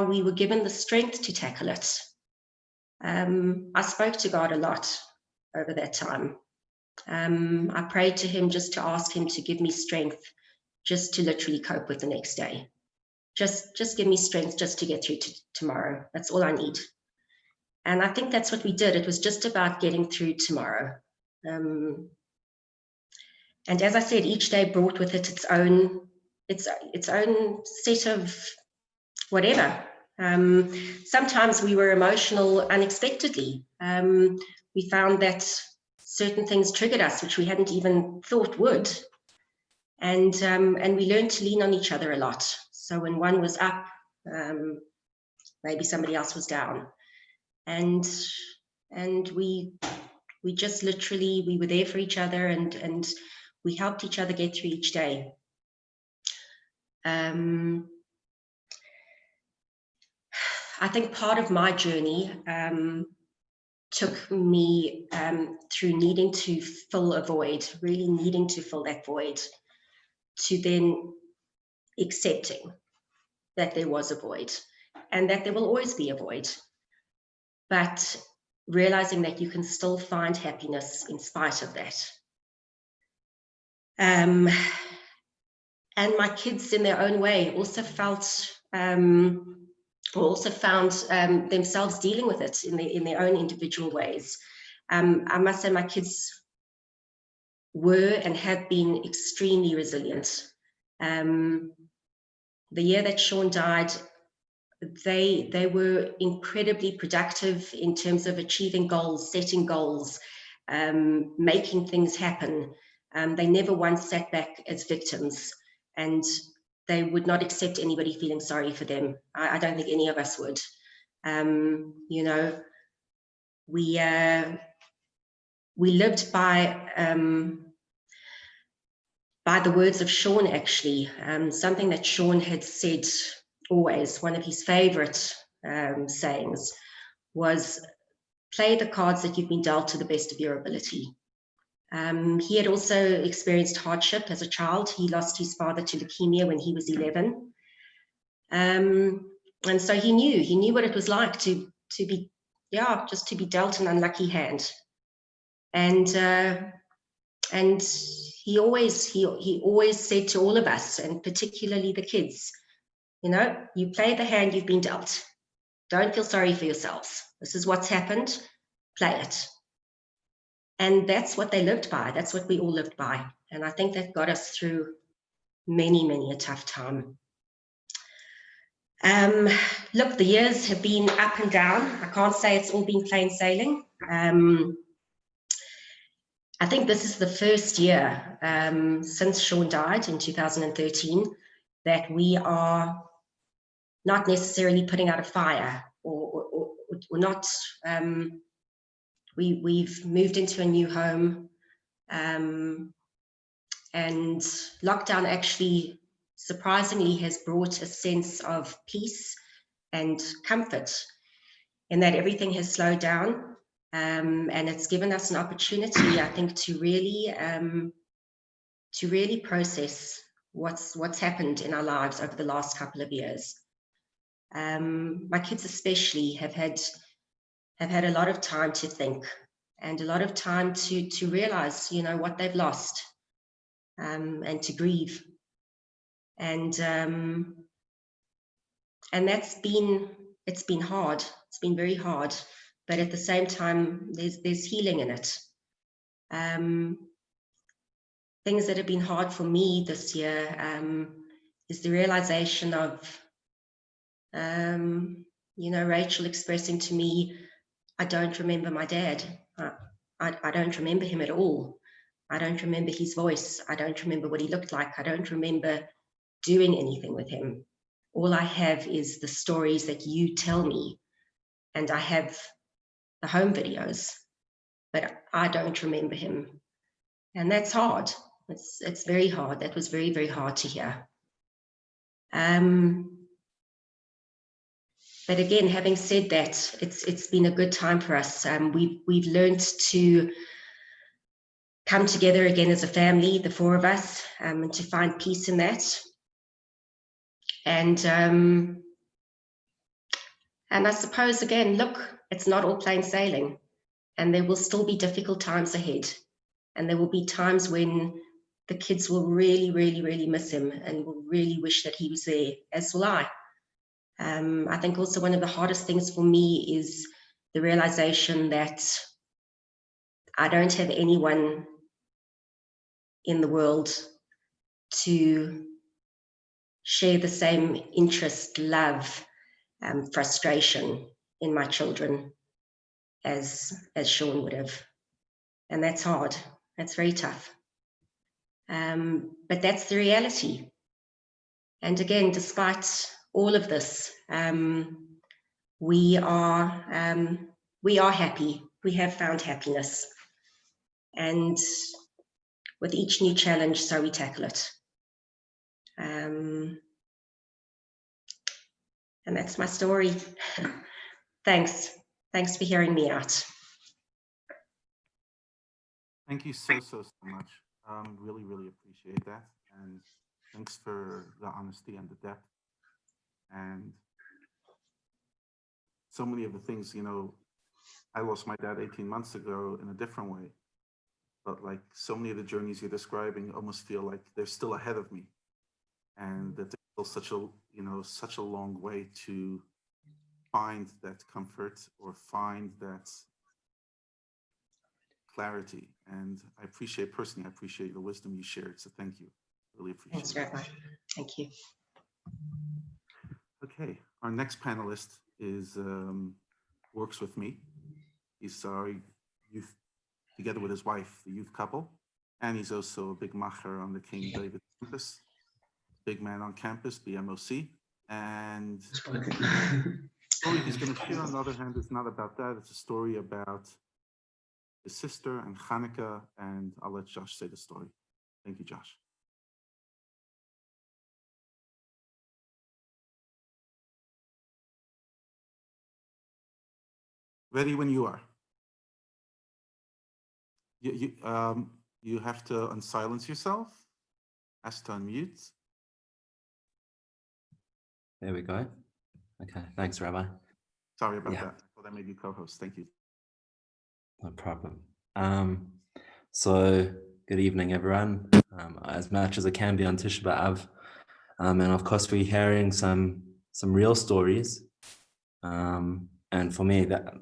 we were given the strength to tackle it. I spoke to God a lot over that time. I prayed to him just to ask him to give me strength just to literally cope with the next day. Just give me strength just to get through to tomorrow. That's all I need. And I think that's what we did. It was just about getting through tomorrow. And as I said, each day brought with it its own set of whatever. Sometimes we were emotional unexpectedly. We found that certain things triggered us, which we hadn't even thought would. And we learned to lean on each other a lot. So when one was up, maybe somebody else was down. And we just literally, we were there for each other, and we helped each other get through each day. I think part of my journey took me through needing to fill a void, really needing to fill that void, to then accepting that there was a void and that there will always be a void, but realizing that you can still find happiness in spite of that. And my kids, in their own way, also felt also found themselves dealing with it in their own individual ways. I must say my kids were and have been extremely resilient. The year that Sean died, they were incredibly productive in terms of achieving goals, setting goals, making things happen. They never once sat back as victims, and they would not accept anybody feeling sorry for them. I don't think any of us would. You know, we lived by the words of Sean, actually. Something that Sean had said always, one of his favorite sayings was, play the cards that you've been dealt to the best of your ability. He had also experienced hardship as a child. He lost his father to leukemia when he was 11. And so he knew what it was like to be dealt an unlucky hand. And he always said to all of us, and particularly the kids, you know, you play the hand you've been dealt. Don't feel sorry for yourselves. This is what's happened. Play it. And that's what they lived by. That's what we all lived by. And I think that got us through many, many a tough time. Look, the years have been up and down. I can't say it's all been plain sailing. I think this is the first year since Sean died in 2013 that we are not necessarily putting out a fire or not. We've moved into a new home, and lockdown actually surprisingly has brought a sense of peace and comfort in that everything has slowed down, and it's given us an opportunity, I think, to really process what's happened in our lives over the last couple of years. My kids especially have had a lot of time to think and a lot of time to realize, what they've lost, and to grieve. And it's been hard. It's been very hard, but at the same time, there's healing in it. Things that have been hard for me this year is the realization of, Rachel expressing to me, I don't remember my dad. I don't remember him at all. I don't remember his voice. I don't remember what he looked like. I don't remember doing anything with him. All I have is the stories that you tell me, and I have the home videos, but I don't remember him. And that's hard. It's very hard. That was very, very hard to hear. But again, having said that, it's been a good time for us. We've learned to come together again as a family, the four of us, and to find peace in that. And I suppose, again, look, it's not all plain sailing, and there will still be difficult times ahead. And there will be times when the kids will really, really, really miss him and will really wish that he was there, as will I. I think also one of the hardest things for me is the realization that I don't have anyone in the world to share the same interest, love, frustration in my children as Sean would have. And that's hard. That's very tough. But that's the reality. And again, despite all of this, we are happy. We have found happiness. And with each new challenge, so we tackle it. And that's my story. Thanks. Thanks for hearing me out. Thank you so much. Really, really appreciate that. And thanks for the honesty and the depth. And so many of the things, I lost my dad 18 months ago in a different way. But like so many of the journeys you're describing almost feel like they're still ahead of me. And that there's still such a long way to find that comfort or find that clarity. And I appreciate the wisdom you shared. So thank you. Really appreciate it. Thanks, Rabbi. Thank you. Okay, our next panelist is works with me. He's our youth, together with his wife, the youth couple, and he's also a big macher on the King David campus, big man on campus, BMOC, and the story he's going to share on the other hand is not about that. It's a story about his sister and Hanukkah, and I'll let Josh say the story. Thank you, Josh. Ready when you are. You have to unsilence yourself. Ask to unmute. There we go. Okay, thanks, Rabbi. Sorry about that. Well, that made you co-host. Thank you. No problem. So good evening, everyone. As much as I can be on Tisha B'Av, and of course we're hearing some real stories. And for me, that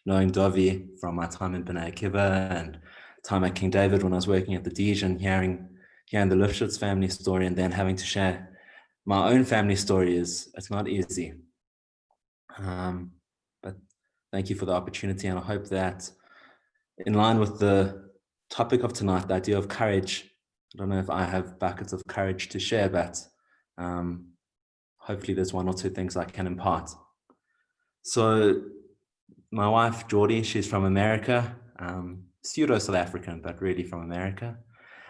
knowing Dovi from my time in B'nai Akiva and time at King David when I was working at the Dij, and hearing the Lipshitz family story, and then having to share my own family story it's not easy. But thank you for the opportunity, and I hope that in line with the topic of tonight, the idea of courage, I don't know if I have buckets of courage to share, but hopefully there's one or two things I can impart. So my wife, Geordie, she's from America, pseudo-South African, but really from America.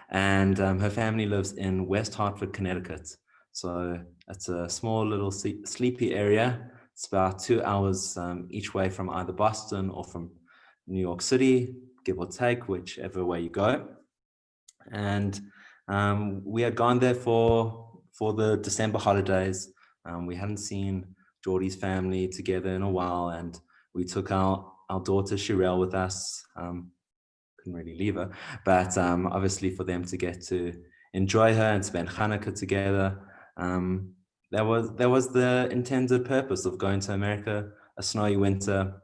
And her family lives in West Hartford, Connecticut. So it's a small little sleepy area. It's about 2 hours each way from either Boston or from New York City, give or take, whichever way you go. And We had gone there for the December holidays. We hadn't seen Geordie's family together in a while, and we took our daughter Shirelle with us. Couldn't really leave her, but obviously for them to get to enjoy her and spend Hanukkah together. That was the intended purpose of going to America, a snowy winter.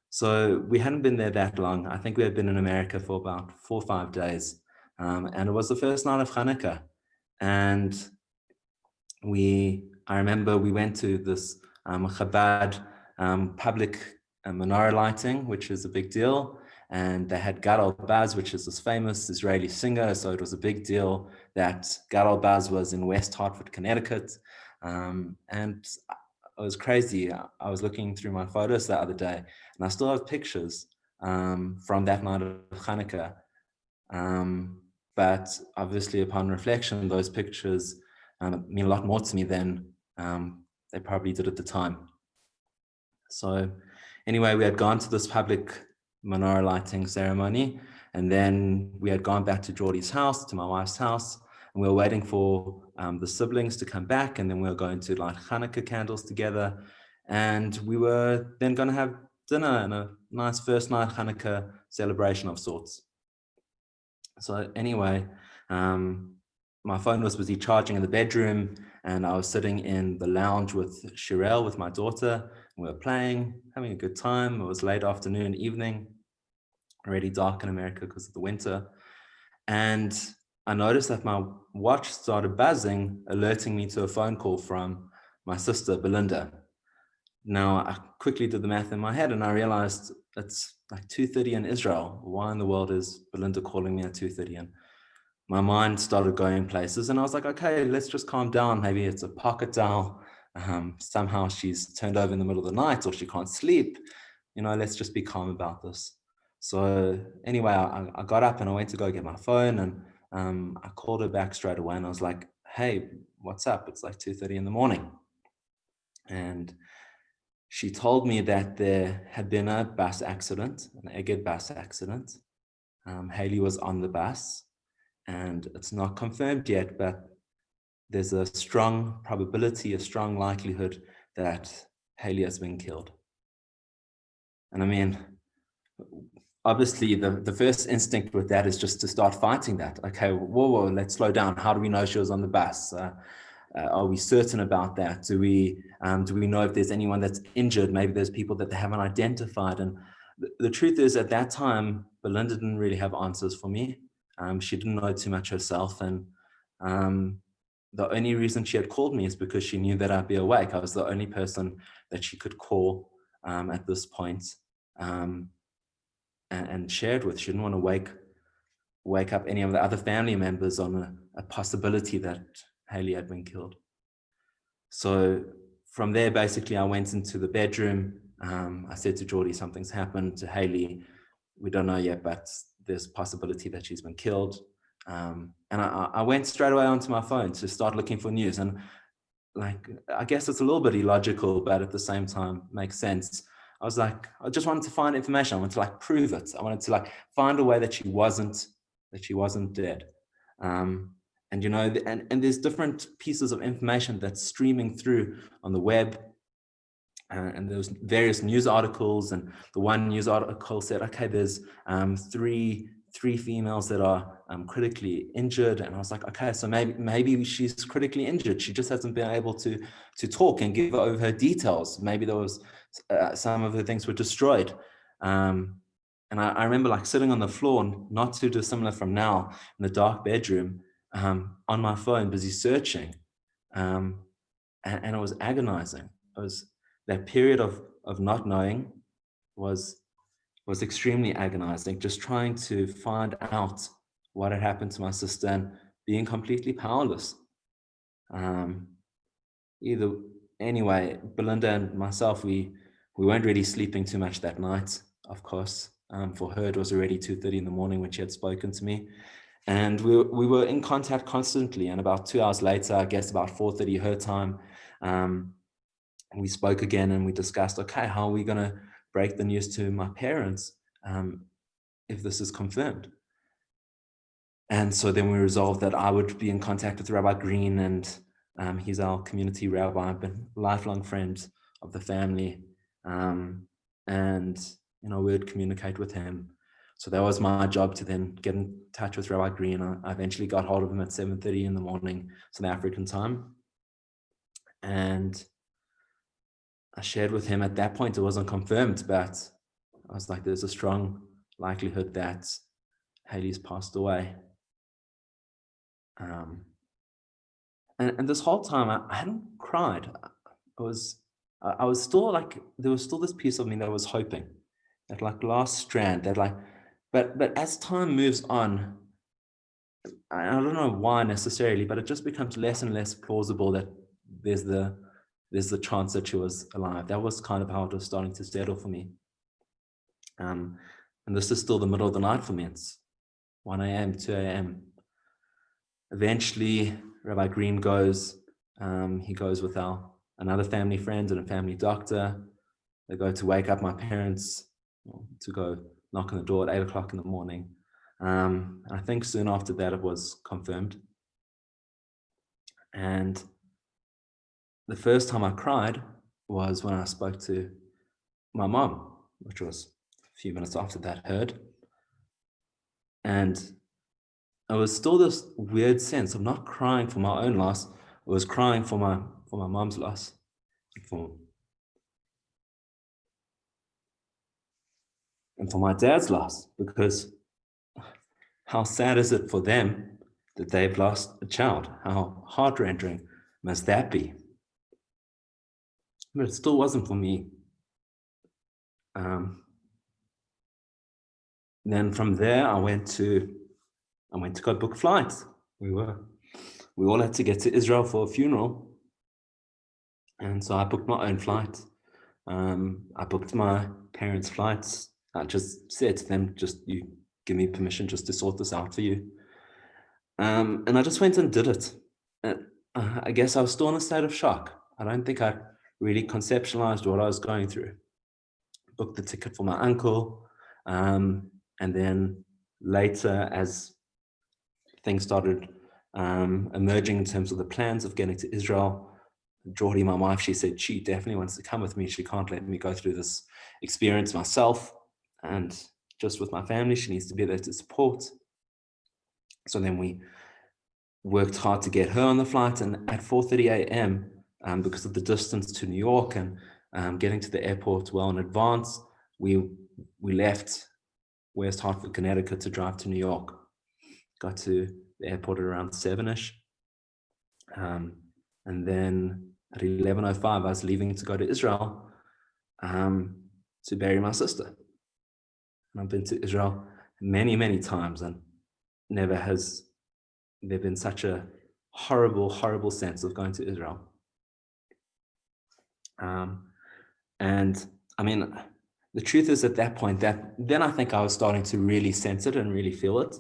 So we hadn't been there that long. I think we had been in America for about 4 or 5 days. And it was the first night of Hanukkah. And I remember we went to this Chabad public menorah lighting, which is a big deal. And they had Gadol Baz, which is this famous Israeli singer. So it was a big deal that Gadol Baz was in West Hartford, Connecticut. And it was crazy. I was looking through my photos the other day, and I still have pictures from that night of Hanukkah. But obviously, upon reflection, those pictures mean a lot more to me than they probably did at the time. So anyway, we had gone to this public menorah lighting ceremony, and then we had gone back to Geordie's house, to my wife's house, and we were waiting for the siblings to come back, and then we were going to light Hanukkah candles together, and we were then going to have dinner and a nice first night Hanukkah celebration of sorts. So anyway, my phone was busy charging in the bedroom, and I was sitting in the lounge with Shirelle, with my daughter. We were playing, having a good time. It was late afternoon, evening, already dark in America because of the winter. And I noticed that my watch started buzzing, alerting me to a phone call from my sister, Belinda. Now, I quickly did the math in my head, and I realized it's like 2:30 in Israel. Why in the world is Belinda calling me at 2:30? And my mind started going places, and I was like, okay, let's just calm down. Maybe it's a pocket dial. Somehow she's turned over in the middle of the night, or she can't sleep. Let's just be calm about this. So anyway, I got up and I went to go get my phone, and I called her back straight away, and I was like, hey, what's up? It's like 2:30 in the morning. And she told me that there had been a bus accident, an Egged bus accident. Haley was on the bus, and it's not confirmed yet, but there's a strong probability, a strong likelihood that Haley has been killed. And I mean, obviously the first instinct with that is just to start fighting that. Okay, whoa, let's slow down. How do we know she was on the bus? Are we certain about that? Do we know if there's anyone that's injured? Maybe there's people that they haven't identified. And the truth is, at that time, Belinda didn't really have answers for me. She didn't know too much herself. And the only reason she had called me is because she knew that I'd be awake. I was the only person that she could call at this point and share it with. She didn't want to wake up any of the other family members on a possibility that Haley had been killed. So from there, basically, I went into the bedroom. I said to Geordie, something's happened to Haley. We don't know yet, but there's a possibility that she's been killed. And I went straight away onto my phone to start looking for news. And I guess it's a little bit illogical, but at the same time makes sense. I was like, I just wanted to find information. I wanted to prove it. I wanted to find a way that she wasn't dead. And and there's different pieces of information that's streaming through on the web. And there was various news articles, and the one news article said, okay, there's three females that are critically injured. And I was like, okay, so maybe she's critically injured. She just hasn't been able to talk and give over her details. Maybe there was some of her things were destroyed. And I remember sitting on the floor, not too dissimilar from now, in the dark bedroom, on my phone, busy searching. And it was agonizing. It was that period of not knowing was extremely agonizing, just trying to find out what had happened to my sister and being completely powerless. Anyway, Belinda and myself, we weren't really sleeping too much that night, of course. For her, it was already 2:30 in the morning when she had spoken to me. And we were in contact constantly. And about 2 hours later, I guess about 4:30 her time, we spoke again, and we discussed, okay, how are we going to break the news to my parents if this is confirmed? And so then we resolved that I would be in contact with Rabbi Green, and he's our community rabbi. I've been a lifelong friend of the family. And, you know, we would communicate with him. So that was my job, to then get in touch with Rabbi Green. I eventually got hold of him at 7:30 in the morning, South African time. And I shared with him at that point, it wasn't confirmed, but I was like, there's a strong likelihood that Haley's passed away. And this whole time I hadn't cried. I was still like, there was still this piece of me that was hoping, that like last strand, that like, but as time moves on, I don't know why necessarily, but it just becomes less and less plausible that there's the chance that she was alive. That was kind of how it was starting to settle for me. And this is still the middle of the night for me. It's 1 a.m., 2 a.m. Eventually, Rabbi Green goes. He goes with another family friend and a family doctor. They go to wake up my parents, to go knock on the door at 8 o'clock in the morning. And I think soon after that, it was confirmed. And the first time I cried was when I spoke to my mom, which was a few minutes after that heard. And it was still this weird sense of not crying for my own loss. I was crying for my mom's loss. And for my dad's loss, because how sad is it for them that they've lost a child? How heart-rending must that be? But it still wasn't for me. Then from there, I went to go book flights. We all had to get to Israel for a funeral. And so I booked my own flight. I booked my parents' flights. I just said to them, you give me permission just to sort this out for you. And I just went and did it. I guess I was still in a state of shock. I don't think I really conceptualized what I was going through. Booked the ticket for my uncle. And then later, as things started emerging in terms of the plans of getting to Israel, Geordie, my wife, she said she definitely wants to come with me. She can't let me go through this experience myself. And just with my family, she needs to be there to support. So then we worked hard to get her on the flight. And at 4:30 a.m., because of the distance to New York and getting to the airport well in advance, we left West Hartford, Connecticut to drive to New York. Got to the airport at around 7-ish. And then at 11:05, I was leaving to go to Israel to bury my sister. And I've been to Israel many, many times, and never has there been such a horrible, horrible sense of going to Israel. And I mean, the truth is at that point, then I think I was starting to really sense it and really feel it.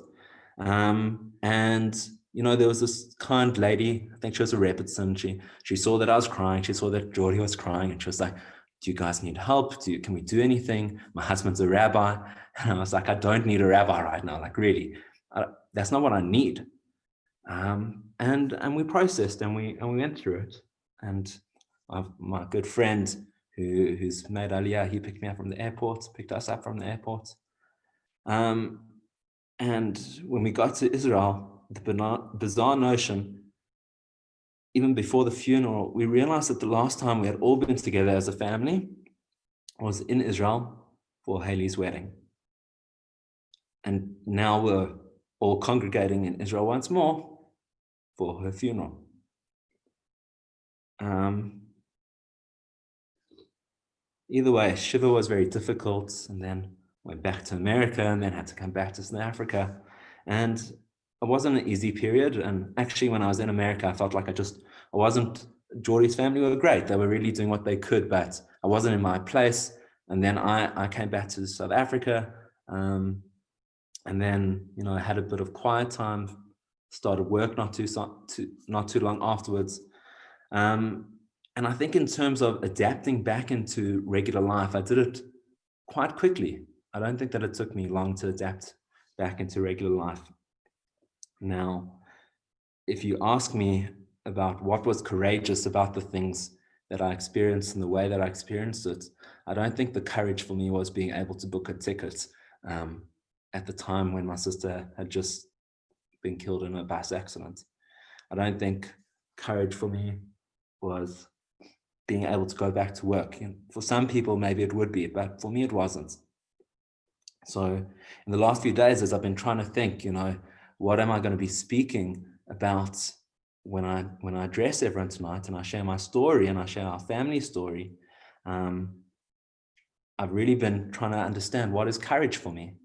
And, you know, there was this kind lady, I think she was a Avtzon. She saw that I was crying. She saw that Geordie was crying, and she was like, do you guys need help? Can we do anything? My husband's a rabbi. And I was like, I don't need a rabbi right now. Like, really, that's not what I need. And we processed and we went through it. And my good friend who's made Aliyah, he picked me up from the airport, picked us up from the airport. And when we got to Israel, the bizarre notion, even before the funeral, we realized that the last time we had all been together as a family was in Israel for Haley's wedding. And now we're all congregating in Israel once more for her funeral. Either way, Shiva was very difficult, and then went back to America, and then had to come back to South Africa. And it wasn't an easy period. And actually, when I was in America, I felt like Geordie's family were great. They were really doing what they could, but I wasn't in my place. And then I came back to South Africa. And then, you know, I had a bit of quiet time, started work not too long afterwards. And I think in terms of adapting back into regular life, I did it quite quickly. I don't think that it took me long to adapt back into regular life. Now, if you ask me about what was courageous about the things that I experienced and the way that I experienced it, I don't think the courage for me was being able to book a ticket at the time when my sister had just been killed in a bus accident. I don't think courage for me was being able to go back to work. And for some people, maybe it would be, but for me, it wasn't. So in the last few days, as I've been trying to think, what am I going to be speaking about when I address everyone tonight, and I share my story and I share our family story, I've really been trying to understand what is courage for me.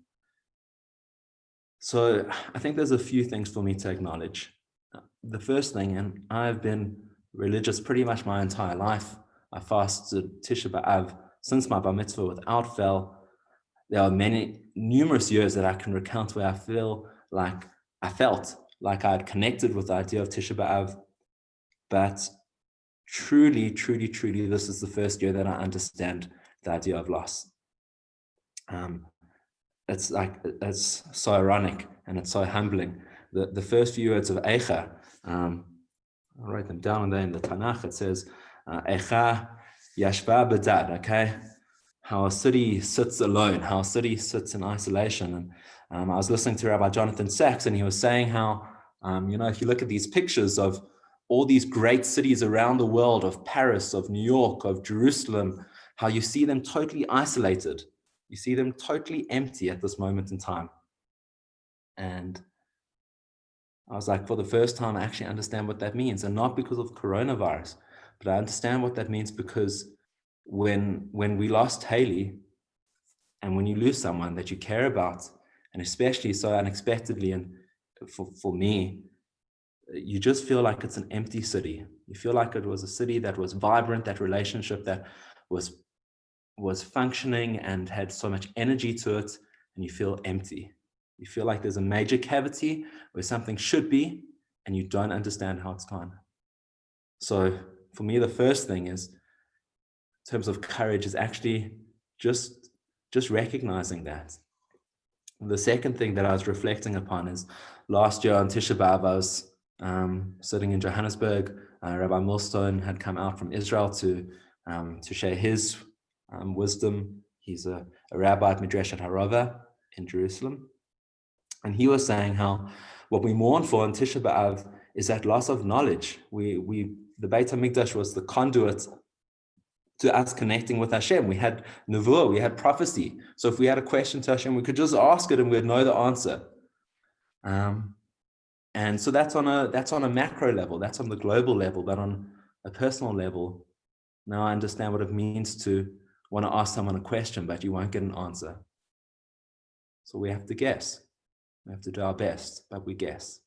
So I think there's a few things for me to acknowledge. The first thing, and I've been religious pretty much my entire life. I fasted Tisha B'Av since my bar mitzvah without fail. There are numerous years that I can recount where I felt like I had connected with the idea of Tisha B'Av, but truly, truly, truly, this is the first year that I understand the idea of loss. It's so ironic and it's so humbling. The first few words of Eicha, I write them down there in the Tanakh. It says, Eicha yashva b'dad, okay? How a city sits alone, how a city sits in isolation. And I was listening to Rabbi Jonathan Sachs, and he was saying how, if you look at these pictures of all these great cities around the world, of Paris, of New York, of Jerusalem, how you see them totally isolated. You see them totally empty at this moment in time. And I was like, for the first time, I actually understand what that means. And not because of coronavirus, but I understand what that means because when we lost Haley, and when you lose someone that you care about, and especially so unexpectedly, and for me, you just feel like it's an empty city. You feel like it was a city that was vibrant, that relationship that was functioning and had so much energy to it, and you feel empty. You feel like there's a major cavity where something should be, and you don't understand how it's gone. So for me, the first thing is, in terms of courage, is actually just recognizing that. The second thing that I was reflecting upon is last year on Tisha B'Av, I was sitting in Johannesburg. Rabbi Millstone had come out from Israel to share his wisdom. He's a rabbi at Midrashat Harava in Jerusalem. And he was saying how what we mourn for on Tisha B'Av is that loss of knowledge. The Beit HaMikdash was the conduit to us connecting with Hashem. We had nevuah, we had prophecy. So if we had a question to Hashem, we could just ask it and we'd know the answer. And so that's on a macro level, that's on the global level, but on a personal level, now I understand what it means to want to ask someone a question, but you won't get an answer. So we have to guess. We have to do our best, but we guess.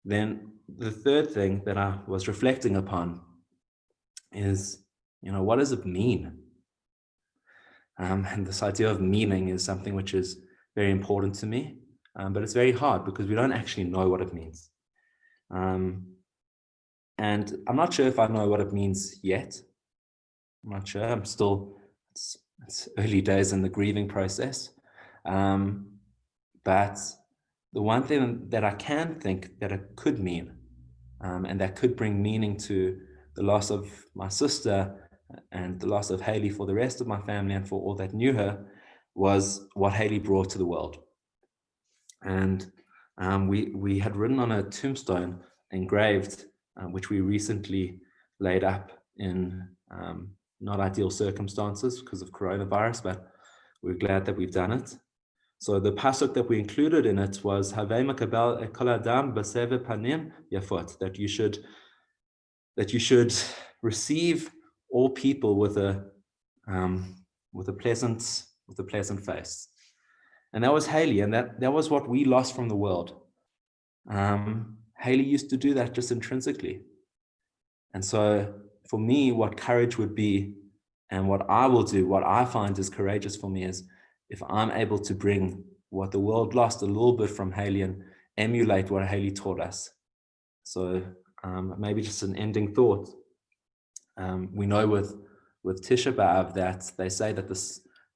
Then the third thing that I was reflecting upon is, what does it mean? And this idea of meaning is something which is very important to me, but it's very hard because we don't actually know what it means. And I'm not sure if I know what it means yet. I'm not sure. I'm still, it's early days in the grieving process. But the one thing that I can think that it could mean, and that could bring meaning to the loss of my sister and the loss of Haley for the rest of my family and for all that knew her, was what Haley brought to the world. And we had written on a tombstone engraved, which we recently laid up in not ideal circumstances because of coronavirus, but we're glad that we've done it. So the pasuk that we included in it was Havei makabel kol adam b'seve panim yafot, that you should receive all people with a pleasant face. And that was Haley, and that was what we lost from the world. Haley used to do that just intrinsically. And so for me, what courage would be, and what I will do, what I find is courageous for me, is if I'm able to bring what the world lost a little bit from Haley and emulate what Haley taught us. So maybe just an ending thought. We know with Tisha B'Av that they say that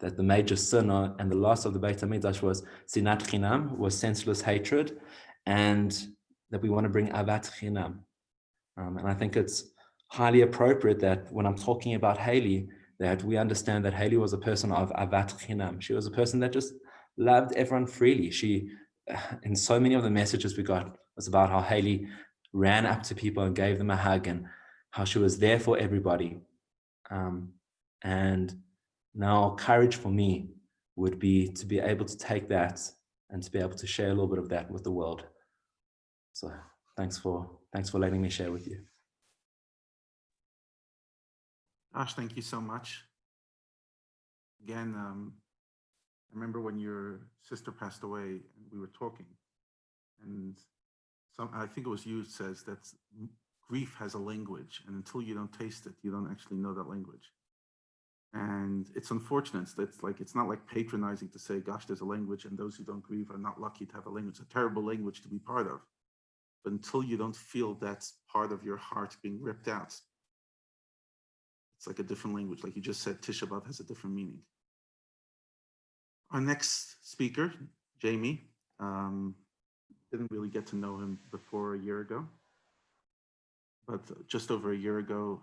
that the major sin and the loss of the Beit HaMikdash was sinat chinam, was senseless hatred, and that we want to bring avat chinam. And I think it's highly appropriate that when I'm talking about Haley, that we understand that Haley was a person of avat chinam. She was a person that just loved everyone freely. She, in so many of the messages we got, was about how Haley ran up to people and gave them a hug, and how she was there for everybody. And now courage for me would be to be able to take that and to be able to share a little bit of that with the world. So thanks for letting me share with you. Josh, thank you so much. Again, I remember when your sister passed away and we were talking, and I think it was you says that grief has a language, and until you don't taste it, you don't actually know that language. And it's unfortunate. It's not like patronizing to say, gosh, there's a language and those who don't grieve are not lucky to have a language. It's a terrible language to be part of. But until you don't feel that's part of your heart being ripped out, it's like a different language. Like you just said, Tisha B'Av has a different meaning. Our next speaker, Jamey, didn't really get to know him before a year ago. But just over a year ago,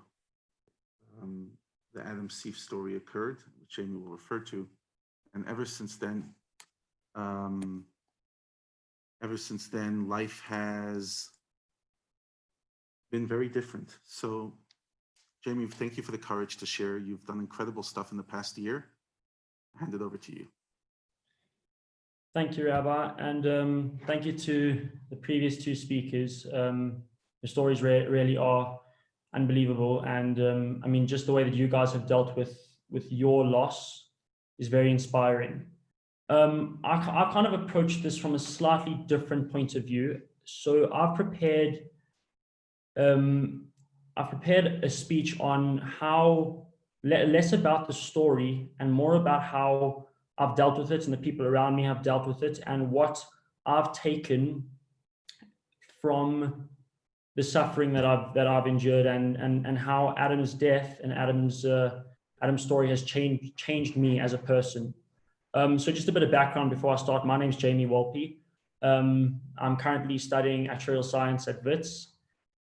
the Adam Seif story occurred, which Jamey will refer to. And ever since then, life has been very different. So, Jamey, thank you for the courage to share. You've done incredible stuff in the past year. I hand it over to you. Thank you, Rabbi, and thank you to the previous two speakers. The stories really are unbelievable, and I mean, just the way that you guys have dealt with your loss is very inspiring. I kind of approached this from a slightly different point of view. So I've prepared a speech on how less about the story and more about how I've dealt with it and the people around me have dealt with it, and what I've taken from the suffering that I've endured, and how Adam's death and Adam's story has changed me as a person. So just a bit of background before I start. My name's Jamey Wolpe. I'm currently studying actuarial science at Sevitz,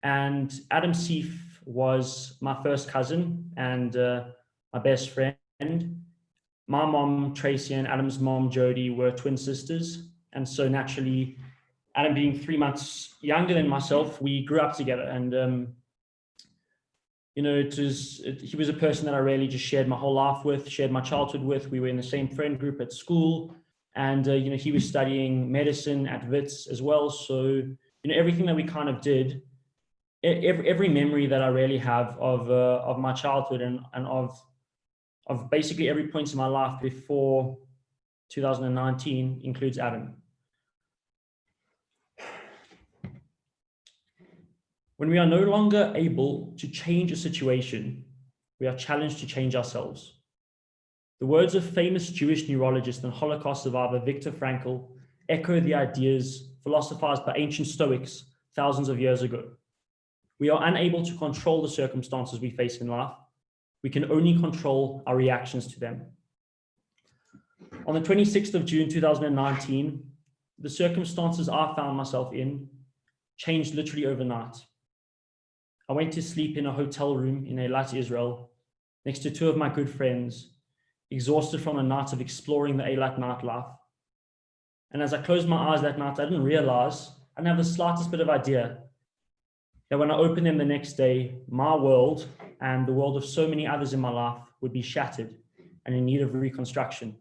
and Adam Seif was my first cousin and my best friend. My mom, Tracy, and Adam's mom, Jody, were twin sisters. And so naturally, Adam being 3 months younger than myself, we grew up together. And, you know, he was a person that I really just shared my whole life with, shared my childhood with. We were in the same friend group at school. And, you know, he was studying medicine at Wits as well. So, you know, everything that we kind of did, every memory that I really have of my childhood and of basically every point in my life before 2019 includes Adam. When we are no longer able to change a situation, we are challenged to change ourselves. The words of famous Jewish neurologist and Holocaust survivor Viktor Frankl echo the ideas philosophized by ancient Stoics thousands of years ago. We are unable to control the circumstances we face in life. We can only control our reactions to them. On the 26th of June, 2019, the circumstances I found myself in changed literally overnight. I went to sleep in a hotel room in Eilat, Israel, next to two of my good friends, exhausted from a night of exploring the Eilat nightlife. And as I closed my eyes that night, I didn't realize, I didn't have the slightest bit of idea that when I opened them the next day, my world and the world of so many others in my life would be shattered and in need of reconstruction.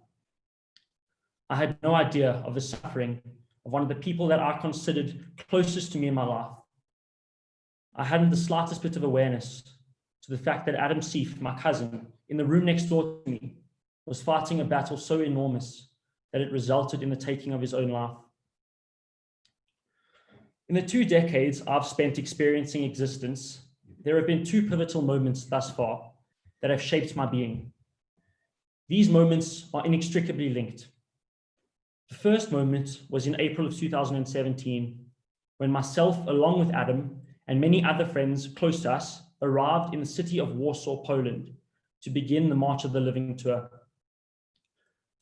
I had no idea of the suffering of one of the people that I considered closest to me in my life. I hadn't the slightest bit of awareness to the fact that Adam Seif, my cousin, in the room next door to me, was fighting a battle so enormous that it resulted in the taking of his own life. In the 2 decades I've spent experiencing existence, there have been 2 pivotal moments thus far that have shaped my being. These moments are inextricably linked. The first moment was in April of 2017, when myself, along with Adam and many other friends close to us, arrived in the city of Warsaw, Poland, to begin the March of the Living tour.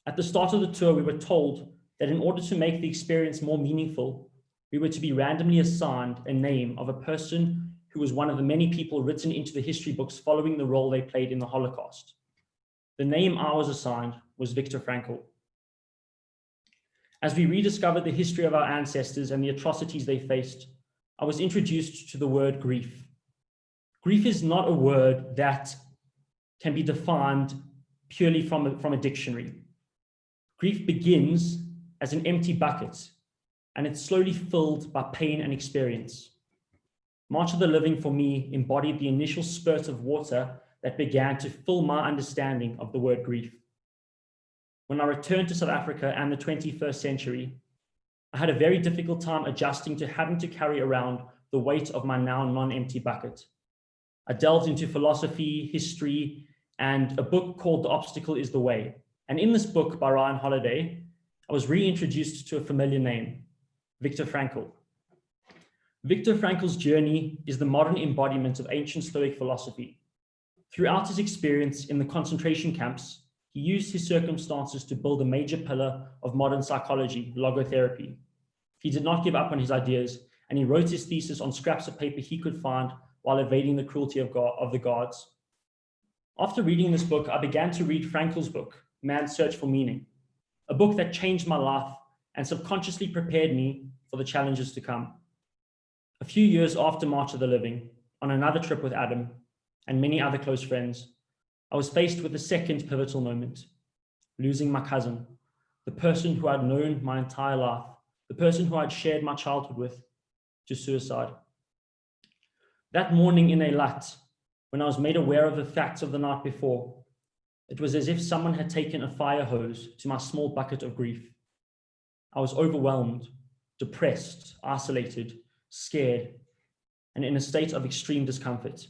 At the start of the tour, we were told that in order to make the experience more meaningful, we were to be randomly assigned a name of a person who was one of the many people written into the history books following the role they played in the Holocaust. The name I was assigned was Viktor Frankl. As we rediscovered the history of our ancestors and the atrocities they faced, I was introduced to the word grief. Grief is not a word that can be defined purely from a dictionary. Grief begins as an empty bucket, and it's slowly filled by pain and experience. March of the Living for me embodied the initial spurt of water that began to fill my understanding of the word grief. When I returned to South Africa and the 21st century, I had a very difficult time adjusting to having to carry around the weight of my now non-empty bucket. I delved into philosophy, history, and a book called The Obstacle is the Way. And in this book by Ryan Holiday, I was reintroduced to a familiar name, Viktor Frankl. Viktor Frankl's journey is the modern embodiment of ancient Stoic philosophy. Throughout his experience in the concentration camps, he used his circumstances to build a major pillar of modern psychology, logotherapy. He did not give up on his ideas, and he wrote his thesis on scraps of paper he could find while evading the cruelty of the guards. After reading this book, I began to read Frankl's book, Man's Search for Meaning, a book that changed my life and subconsciously prepared me for the challenges to come. A few years after March of the Living, on another trip with Adam and many other close friends, I was faced with a second pivotal moment, losing my cousin, the person who I'd known my entire life, the person who I'd shared my childhood with, to suicide. That morning in Eilat, when I was made aware of the facts of the night before, it was as if someone had taken a fire hose to my small bucket of grief. I was overwhelmed, depressed, isolated, scared, and in a state of extreme discomfort.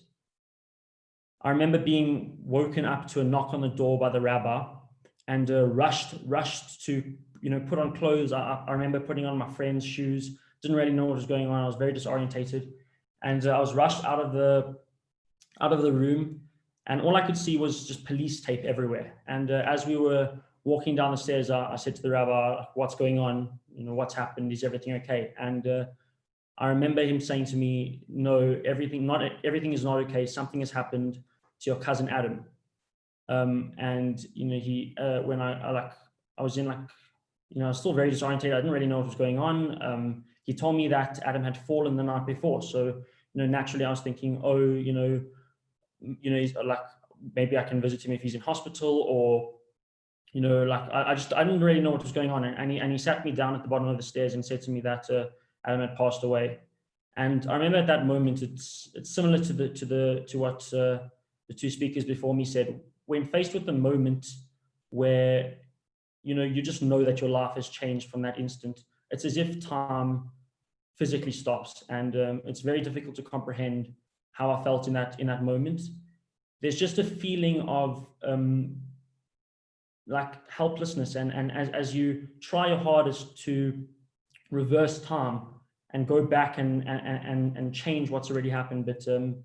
I remember being woken up to a knock on the door by the rabbi and rushed to put on clothes. I remember putting on my friend's shoes, didn't really know what was going on. I was very disorientated, and I was rushed out of the room, and all I could see was just police tape everywhere. And as we were walking down the stairs, I said to the rabbi, "What's going on? What's happened? Is everything okay?" And I remember him saying to me, "No, everything is not okay. Something has happened to your cousin Adam." And when I was in I was still very disoriented. I didn't really know what was going on. He told me that Adam had fallen the night before. So, naturally I was thinking, he's maybe I can visit him if he's in hospital, or, I didn't really know what was going on. And he sat me down at the bottom of the stairs and said to me that Adam had passed away. And I remember at that moment, it's similar to what the two speakers before me said. When faced with the moment where you just know that your life has changed from that instant, it's as if time physically stops, and it's very difficult to comprehend how I felt in that moment. There's just a feeling of helplessness, and as you try your hardest to reverse time and go back and change what's already happened, but the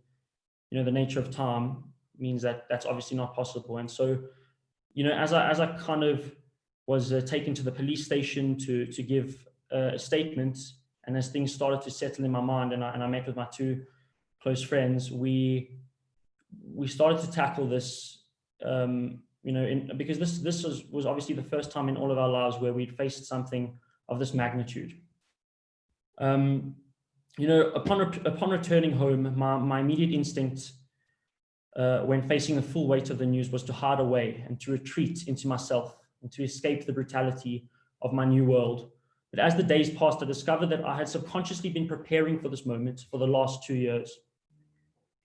nature of time means that that's obviously not possible. And so, as I kind of was taken to the police station to give a statement, and as things started to settle in my mind, and I met with my two close friends, we started to tackle this, because this was obviously the first time in all of our lives where we'd faced something of this magnitude. Upon returning home, my immediate instinct when facing the full weight of the news was to hide away and to retreat into myself and to escape the brutality of my new world. But as the days passed, I discovered that I had subconsciously been preparing for this moment for the last 2 years.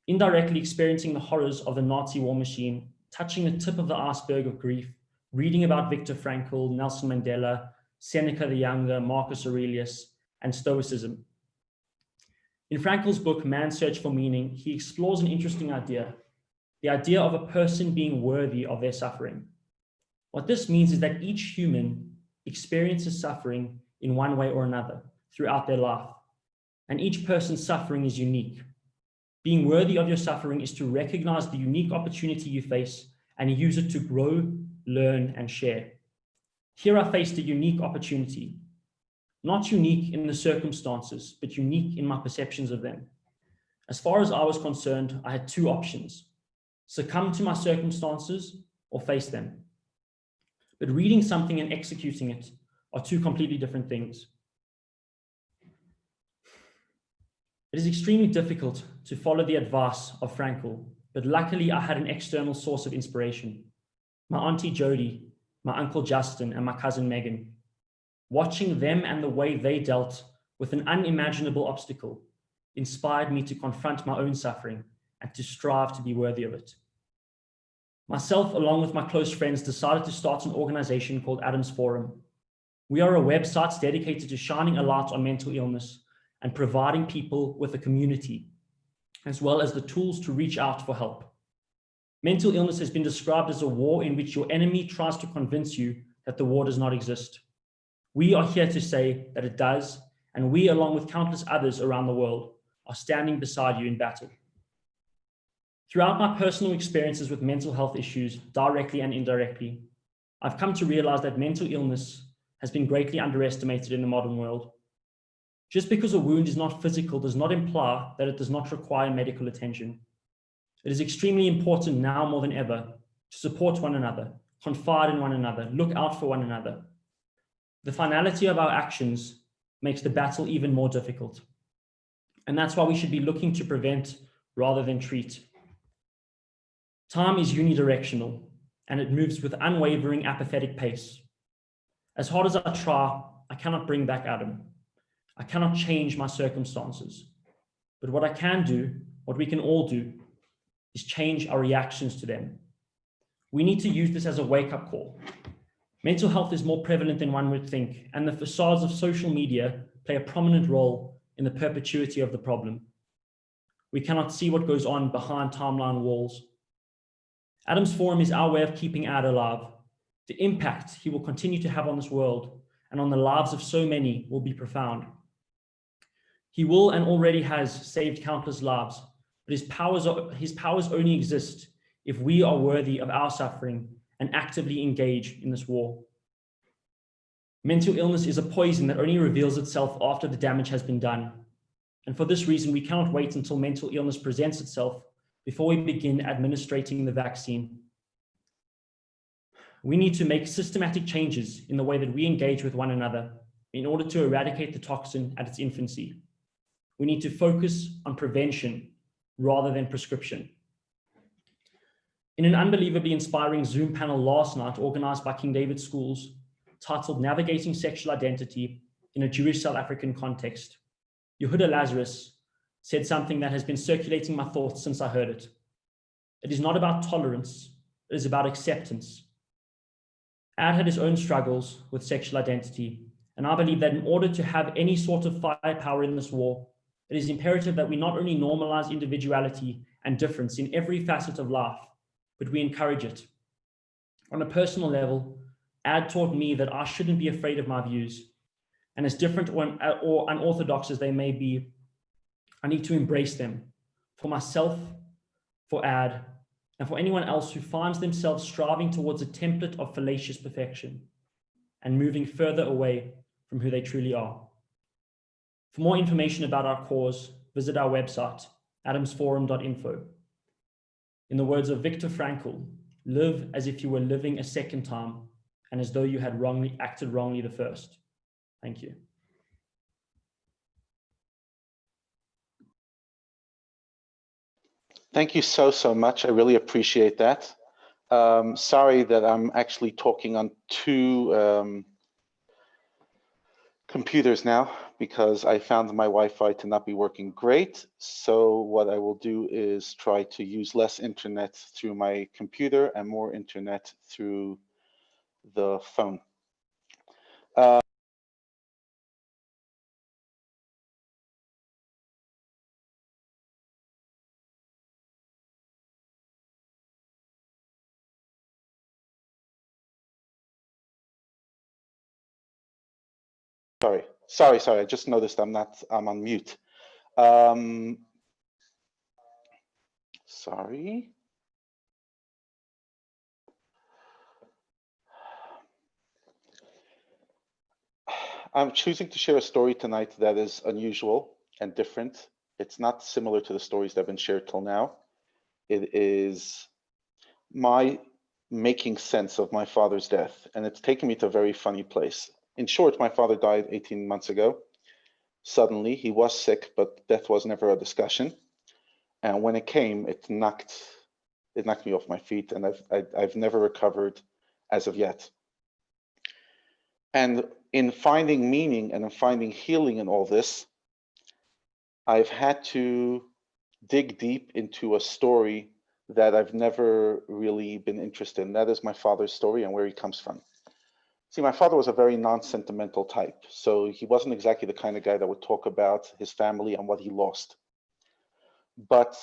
Indirectly experiencing the horrors of the Nazi war machine, touching the tip of the iceberg of grief, reading about Viktor Frankl, Nelson Mandela, Seneca the Younger, Marcus Aurelius, and Stoicism. In Frankl's book, Man's Search for Meaning, he explores an interesting idea, the idea of a person being worthy of their suffering. What this means is that each human experiences suffering in one way or another throughout their life, and each person's suffering is unique. Being worthy of your suffering is to recognize the unique opportunity you face and use it to grow, learn, and share. Here I faced a unique opportunity, not unique in the circumstances, but unique in my perceptions of them. As far as I was concerned, I had two options: succumb to my circumstances or face them. But reading something and executing it are two completely different things. It is extremely difficult to follow the advice of Frankl, but luckily I had an external source of inspiration: my auntie Jody, my uncle Justin, and my cousin Megan. Watching them and the way they dealt with an unimaginable obstacle inspired me to confront my own suffering and to strive to be worthy of it. Myself, along with my close friends, decided to start an organization called Adam's Forum. We are a website dedicated to shining a light on mental illness and providing people with a community, as well as the tools to reach out for help. Mental illness has been described as a war in which your enemy tries to convince you that the war does not exist. We are here to say that it does, and we, along with countless others around the world, are standing beside you in battle. Throughout my personal experiences with mental health issues, directly and indirectly, I've come to realize that mental illness has been greatly underestimated in the modern world. Just because a wound is not physical does not imply that it does not require medical attention. It is extremely important now more than ever to support one another, confide in one another, look out for one another. The finality of our actions makes the battle even more difficult. And that's why we should be looking to prevent rather than treat. Time is unidirectional, and it moves with unwavering, apathetic pace. As hard as I try, I cannot bring back Adam. I cannot change my circumstances. But what I can do, what we can all do, is change our reactions to them. We need to use this as a wake-up call. Mental health is more prevalent than one would think, and the facades of social media play a prominent role in the perpetuity of the problem. We cannot see what goes on behind timeline walls. Adam's Forum is our way of keeping Ad alive. The impact he will continue to have on this world and on the lives of so many will be profound. He will and already has saved countless lives, but his powers only exist if we are worthy of our suffering and actively engage in this war. Mental illness is a poison that only reveals itself after the damage has been done. And for this reason, we cannot wait until mental illness presents itself before we begin administrating the vaccine. We need to make systematic changes in the way that we engage with one another in order to eradicate the toxin at its infancy. We need to focus on prevention rather than prescription. In an unbelievably inspiring Zoom panel last night organized by King David Schools, titled Navigating Sexual Identity in a Jewish South African Context, Yehuda Lazarus said something that has been circulating my thoughts since I heard it. It is not about tolerance, it is about acceptance. Ad had his own struggles with sexual identity, and I believe that in order to have any sort of firepower in this war, it is imperative that we not only normalize individuality and difference in every facet of life, but we encourage it. On a personal level, Ad taught me that I shouldn't be afraid of my views, and as different or unorthodox as they may be, I need to embrace them for myself, for Ad, and for anyone else who finds themselves striving towards a template of fallacious perfection and moving further away from who they truly are. For more information about our cause, visit our website, adamsforum.info. In the words of Viktor Frankl, live as if you were living a second time and as though you had acted wrongly the first. Thank you. Thank you so much. I really appreciate that. Sorry that I'm actually talking on two computers now because I found my Wi-Fi to not be working great. So what I will do is try to use less internet through my computer and more internet through the phone. Sorry. I just noticed I'm on mute. Sorry. I'm choosing to share a story tonight that is unusual and different. It's not similar to the stories that have been shared till now. It is my making sense of my father's death, and it's taken me to a very funny place. In short, my father died 18 months ago. Suddenly, he was sick, but death was never a discussion. And when it came, it knocked me off my feet, and I've never recovered as of yet. And in finding meaning and in finding healing in all this, I've had to dig deep into a story that I've never really been interested in. That is my father's story and where he comes from. See, my father was a very non-sentimental type, so he wasn't exactly the kind of guy that would talk about his family and what he lost. But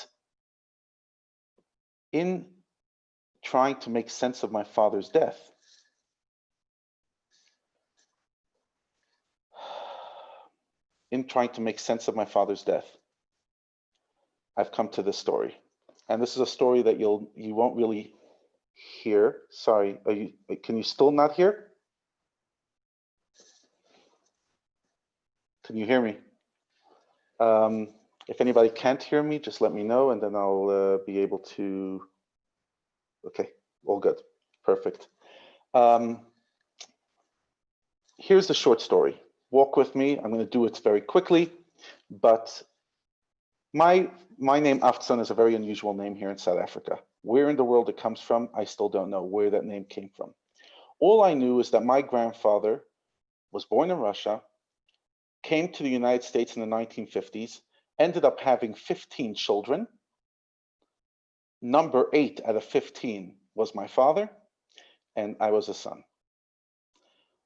in trying to make sense of my father's death, I've come to this story. And this is a story that you won't really hear. Sorry, can you still not hear? Can you hear me? If anybody can't hear me, just let me know and then I'll be able to. Okay, all good, perfect. Here's the short story. Walk with me. I'm going to do it very quickly, but my name Avtzon is a very unusual name here in South Africa. Where in the world it comes from, I still don't know where that name came from. All I knew is that my grandfather was born in Russia, came to the United States in the 1950s, ended up having 15 children. Number 8 out of 15 was my father, and I was a son.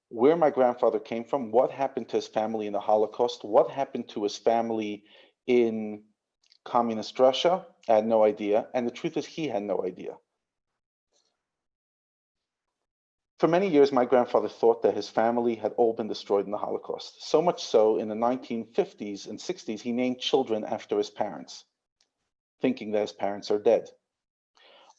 Where my grandfather came from, what happened to his family in the Holocaust, what happened to his family in communist Russia, I had no idea. And the truth is, he had no idea. For many years, my grandfather thought that his family had all been destroyed in the Holocaust. So much so, in the 1950s and 60s, he named children after his parents, thinking that his parents are dead.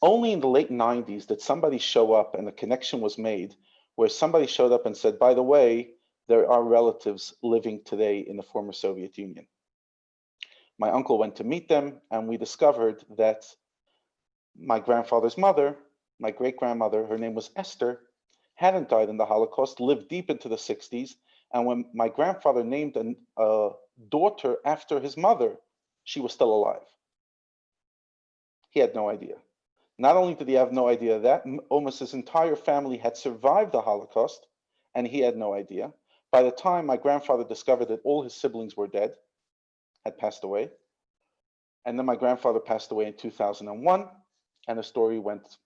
Only in the late 90s did somebody show up and a connection was made where somebody showed up and said, by the way, there are relatives living today in the former Soviet Union. My uncle went to meet them, and we discovered that my grandfather's mother, my great-grandmother, her name was Esther, hadn't died in the Holocaust, lived deep into the 60s, and when my grandfather named a daughter after his mother, she was still alive. He had no idea. Not only did he have no idea that, almost his entire family had survived the Holocaust, and he had no idea. By the time my grandfather discovered that all his siblings were dead, had passed away, and then my grandfather passed away in 2001, and the story went.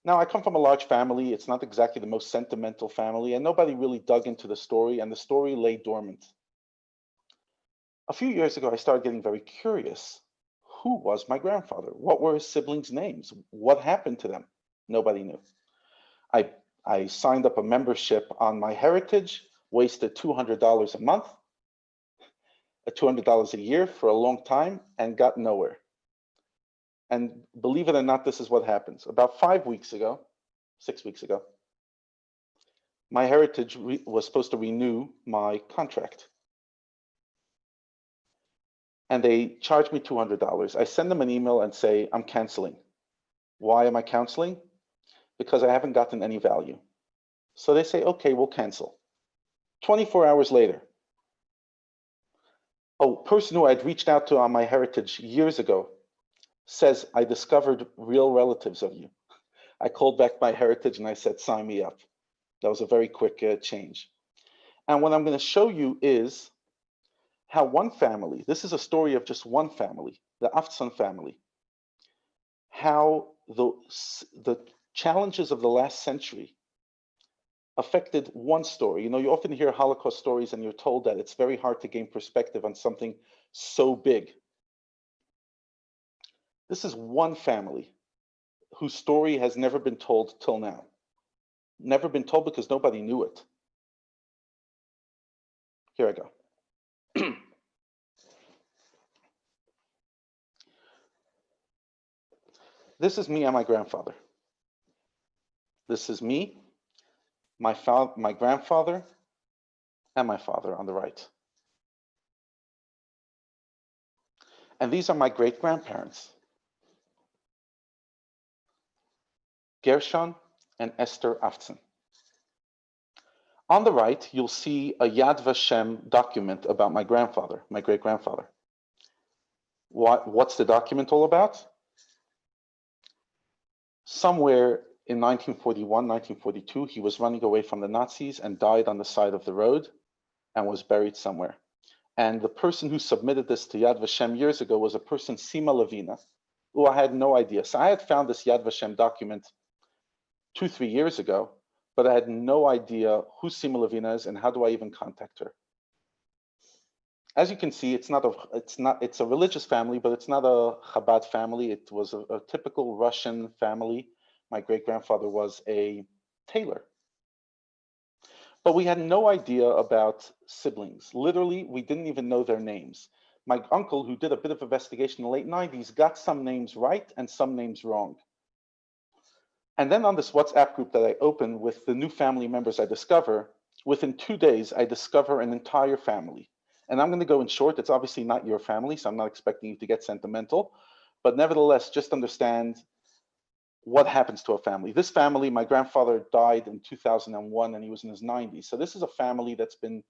Now, I come from a large family. It's not exactly the most sentimental family, and nobody really dug into the story, and the story lay dormant. A few years ago, I started getting very curious. Who was my grandfather? What were his siblings' names? What happened to them? Nobody knew. I signed up a membership on MyHeritage, wasted $200 a month, $200 a year for a long time, and got nowhere. And believe it or not, this is what happens. About 6 weeks ago, MyHeritage was supposed to renew my contract. And they charged me $200. I send them an email and say, I'm canceling. Why am I canceling? Because I haven't gotten any value. So they say, okay, we'll cancel. 24 hours later, a person who I'd reached out to on MyHeritage years ago says, I discovered real relatives of you. I called back MyHeritage and I said, sign me up. That was a very quick change. And what I'm going to show you is how one family, this is a story of just one family, the Avtzon family, how the challenges of the last century affected one story. You know, you often hear Holocaust stories and you're told that it's very hard to gain perspective on something so big. This is one family whose story has never been told till now. Never been told because nobody knew it. Here I go. This is me and my grandfather. This is me, my grandfather, and my father on the right. And these are my great-grandparents, Gershon and Esther Avtzon. On the right, you'll see a Yad Vashem document about my grandfather, my great-grandfather. What's the document all about? Somewhere in 1941, 1942, he was running away from the Nazis and died on the side of the road and was buried somewhere. And the person who submitted this to Yad Vashem years ago was a person, Sima Levina, who I had no idea. So I had found this Yad Vashem document 2-3 years ago, but I had no idea who Sima Levina is and how do I even contact her. As you can see, it's a religious family, but it's not a Chabad family. It was a typical Russian family. My great-grandfather was a tailor. But we had no idea about siblings. Literally, we didn't even know their names. My uncle, who did a bit of investigation in the late 90s, got some names right and some names wrong. And then on this WhatsApp group that I opened with the new family members I discover, within 2 days, I discover an entire family. And I'm going to go in short. It's obviously not your family, so I'm not expecting you to get sentimental. But nevertheless, just understand what happens to a family. This family, my grandfather died in 2001 and he was in his 90s. So this is a family that's been,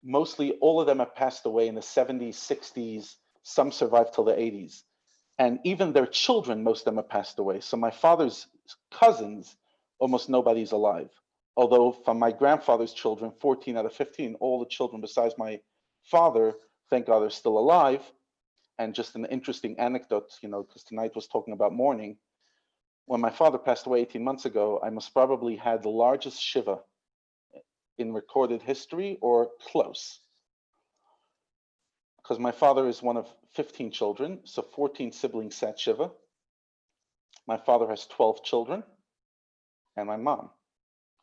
mostly all of them have passed away in the 70s, 60s. Some survived till the 80s. And even their children, most of them have passed away. So my father's cousins, almost nobody's alive. Although from my grandfather's children, 14 out of 15, all the children besides my father, thank God, are still alive. And just an interesting anecdote, because tonight was talking about mourning. When my father passed away 18 months ago, I most probably had the largest shiva in recorded history or close. Because my father is one of 15 children, so 14 siblings sat shiva. My father has 12 children, and my mom.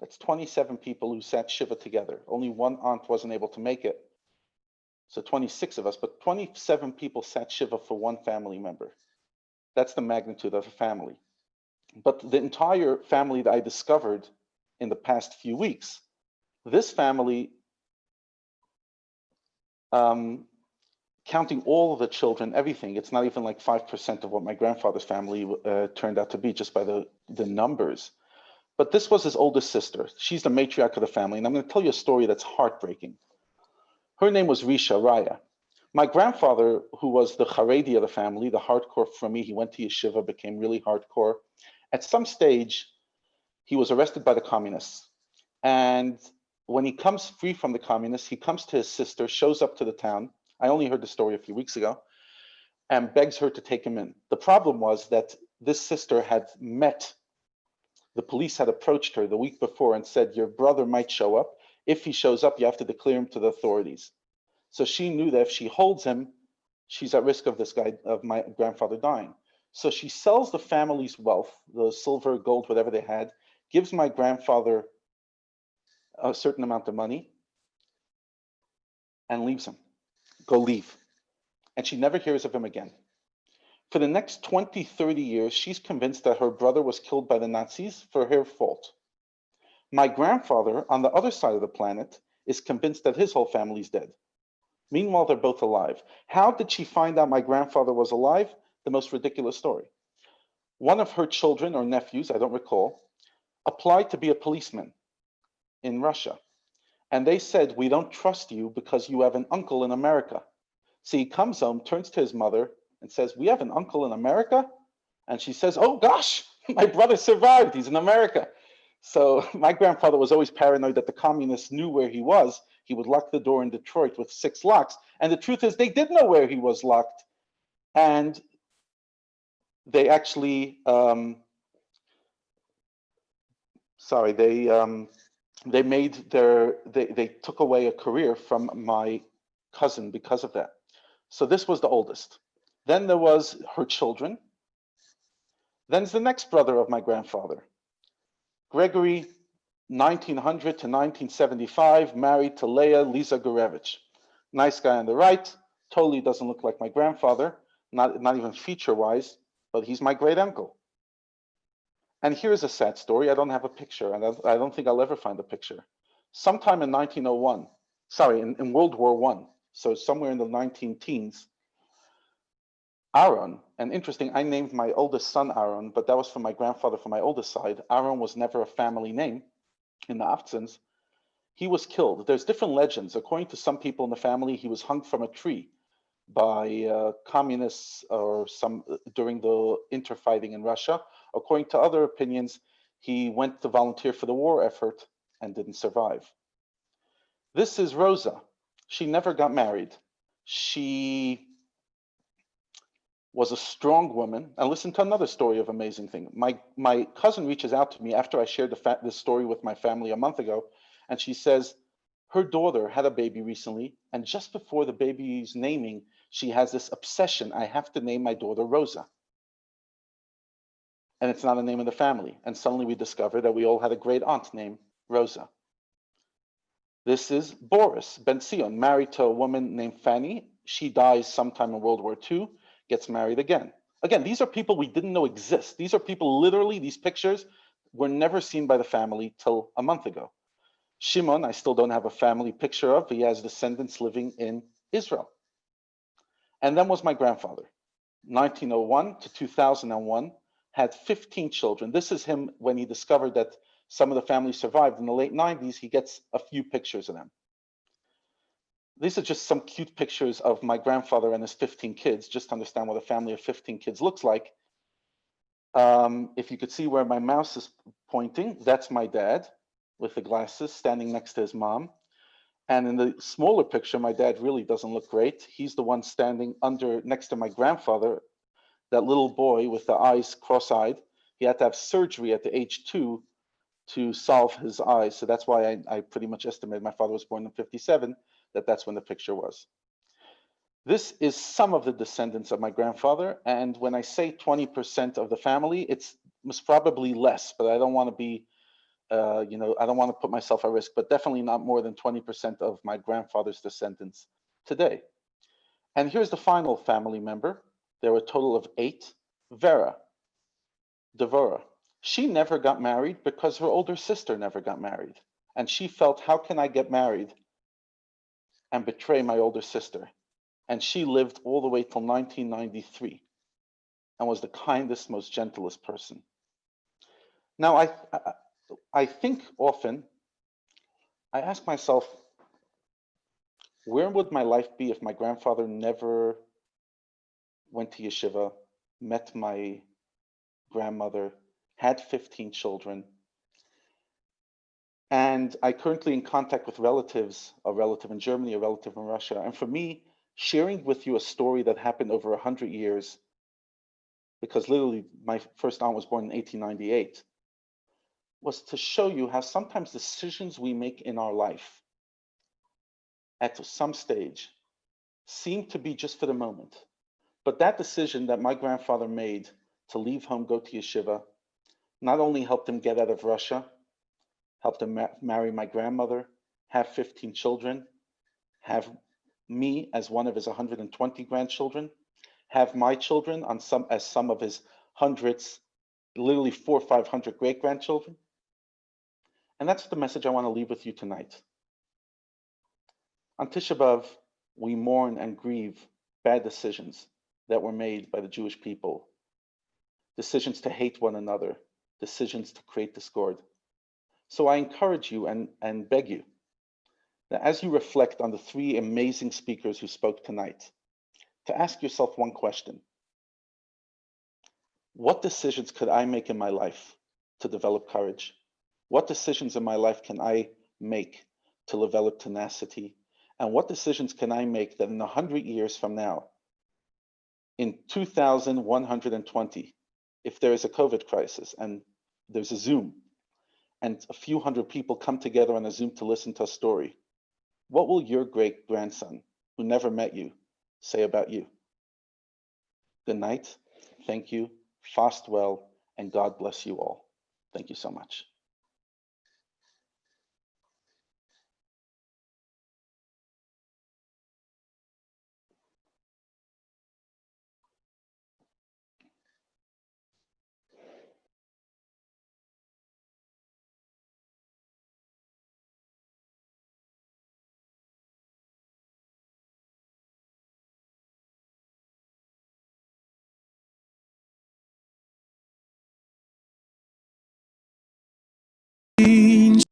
That's 27 people who sat shiva together. Only one aunt wasn't able to make it. So 26 of us, but 27 people sat shiva for one family member. That's the magnitude of a family. But the entire family that I discovered in the past few weeks, this family, counting all of the children, everything, it's not even like 5% of what my grandfather's family turned out to be just by the numbers. But this was his oldest sister. She's the matriarch of the family. And I'm going to tell you a story that's heartbreaking. Her name was Risha Raya. My grandfather, who was the Haredi of the family, the hardcore from me, he went to yeshiva, became really hardcore. At some stage, he was arrested by the communists. And when he comes free from the communists, he comes to his sister, shows up to the town. I only heard the story a few weeks ago, and begs her to take him in. The problem was that this sister had the police had approached her the week before and said, your brother might show up. If he shows up, you have to declare him to the authorities. So she knew that if she holds him, she's at risk of my grandfather dying. So she sells the family's wealth, the silver, gold, whatever they had, gives my grandfather a certain amount of money, and leaves him. Go leave. And she never hears of him again. For the next 20, 30 years, she's convinced that her brother was killed by the Nazis for her fault. My grandfather, on the other side of the planet, is convinced that his whole family's dead. Meanwhile, they're both alive. How did she find out my grandfather was alive? The most ridiculous story. One of her children or nephews, I don't recall, applied to be a policeman in Russia. And they said, we don't trust you because you have an uncle in America. So he comes home, turns to his mother and says, we have an uncle in America? And she says, oh gosh, my brother survived, he's in America. So my grandfather was always paranoid that the communists knew where he was. He would lock the door in Detroit with 6 locks. And the truth is they did know where he was locked. And they actually, they took away a career from my cousin because of that. So this was the oldest. Then there was her children. Then there's the next brother of my grandfather, Gregory, 1900 to 1975, married to Leah Lisa Gurevich. Nice guy on the right, totally doesn't look like my grandfather, not even feature-wise, but he's my great uncle. And here's a sad story. I don't have a picture, and I don't think I'll ever find a picture. sometime in 1901, sorry, in World War I, so somewhere in the 19 teens, Aaron, and interesting, I named my oldest son Aaron, but that was from my grandfather from my oldest side. Aaron was never a family name in the Avtzons. He was killed. There's different legends. According to some people in the family, he was hung from a tree by communists or during the interfighting in Russia. According to other opinions, he went to volunteer for the war effort and didn't survive. This is Rosa. She never got married. She was a strong woman. And listen to another story of amazing thing. My cousin reaches out to me after I shared this story with my family a month ago, and she says her daughter had a baby recently, and just before the baby's naming, she has this obsession. I have to name my daughter Rosa. And it's not a name of the family. And suddenly we discover that we all had a great aunt named Rosa. This is Boris Ben-Sion, married to a woman named Fanny. She dies sometime in World War II, gets married again. Again, these are people we didn't know exist. These are people, literally, these pictures were never seen by the family till a month ago. Shimon, I still don't have a family picture of. He has descendants living in Israel. And then was my grandfather, 1901 to 2001, had 15 children. This is him when he discovered that some of the family survived in the late 90s. He gets a few pictures of them. These are just some cute pictures of my grandfather and his 15 kids, just to understand what a family of 15 kids looks like. If you could see where my mouse is pointing, that's my dad with the glasses standing next to his mom. And in the smaller picture, my dad really doesn't look great. He's the one standing next to my grandfather, that little boy with the eyes cross-eyed. He had to have surgery at the age 2 to solve his eyes. So that's why I pretty much estimated, my father was born in 57, that's when the picture was. This is some of the descendants of my grandfather. And when I say 20% of the family, it's probably less, but I don't want to be, I don't want to put myself at risk, but definitely not more than 20% of my grandfather's descendants today. And here's the final family member. There were a total of 8. Vera, Devora. She never got married because her older sister never got married. And she felt, how can I get married and betray my older sister? And she lived all the way till 1993 and was the kindest, most gentlest person. Now, I think often, I ask myself, where would my life be if my grandfather never went to yeshiva, met my grandmother, had 15 children? And I currently in contact with relatives, a relative in Germany, a relative in Russia. And for me, sharing with you a story that happened over 100 years, because literally my first aunt was born in 1898, was to show you how sometimes decisions we make in our life at some stage seem to be just for the moment. But that decision that my grandfather made to leave home, go to yeshiva, not only helped him get out of Russia, helped him marry my grandmother, have 15 children, have me as one of his 120 grandchildren, have my children as some of his hundreds, literally 400 or 500 great-grandchildren. And that's the message I want to leave with you tonight. On Tisha B'Av, we mourn and grieve bad decisions that were made by the Jewish people. Decisions to hate one another, decisions to create discord. So I encourage you and beg you that as you reflect on the 3 amazing speakers who spoke tonight, to ask yourself one question. What decisions could I make in my life to develop courage? What decisions in my life can I make to develop tenacity? And what decisions can I make that in 100 years from now, in 2120, if there is a COVID crisis and there's a Zoom and a few hundred people come together on a Zoom to listen to a story, what will your great-grandson, who never met you, say about you? Good night. Thank you. Fast well, and God bless you all. Thank you so much.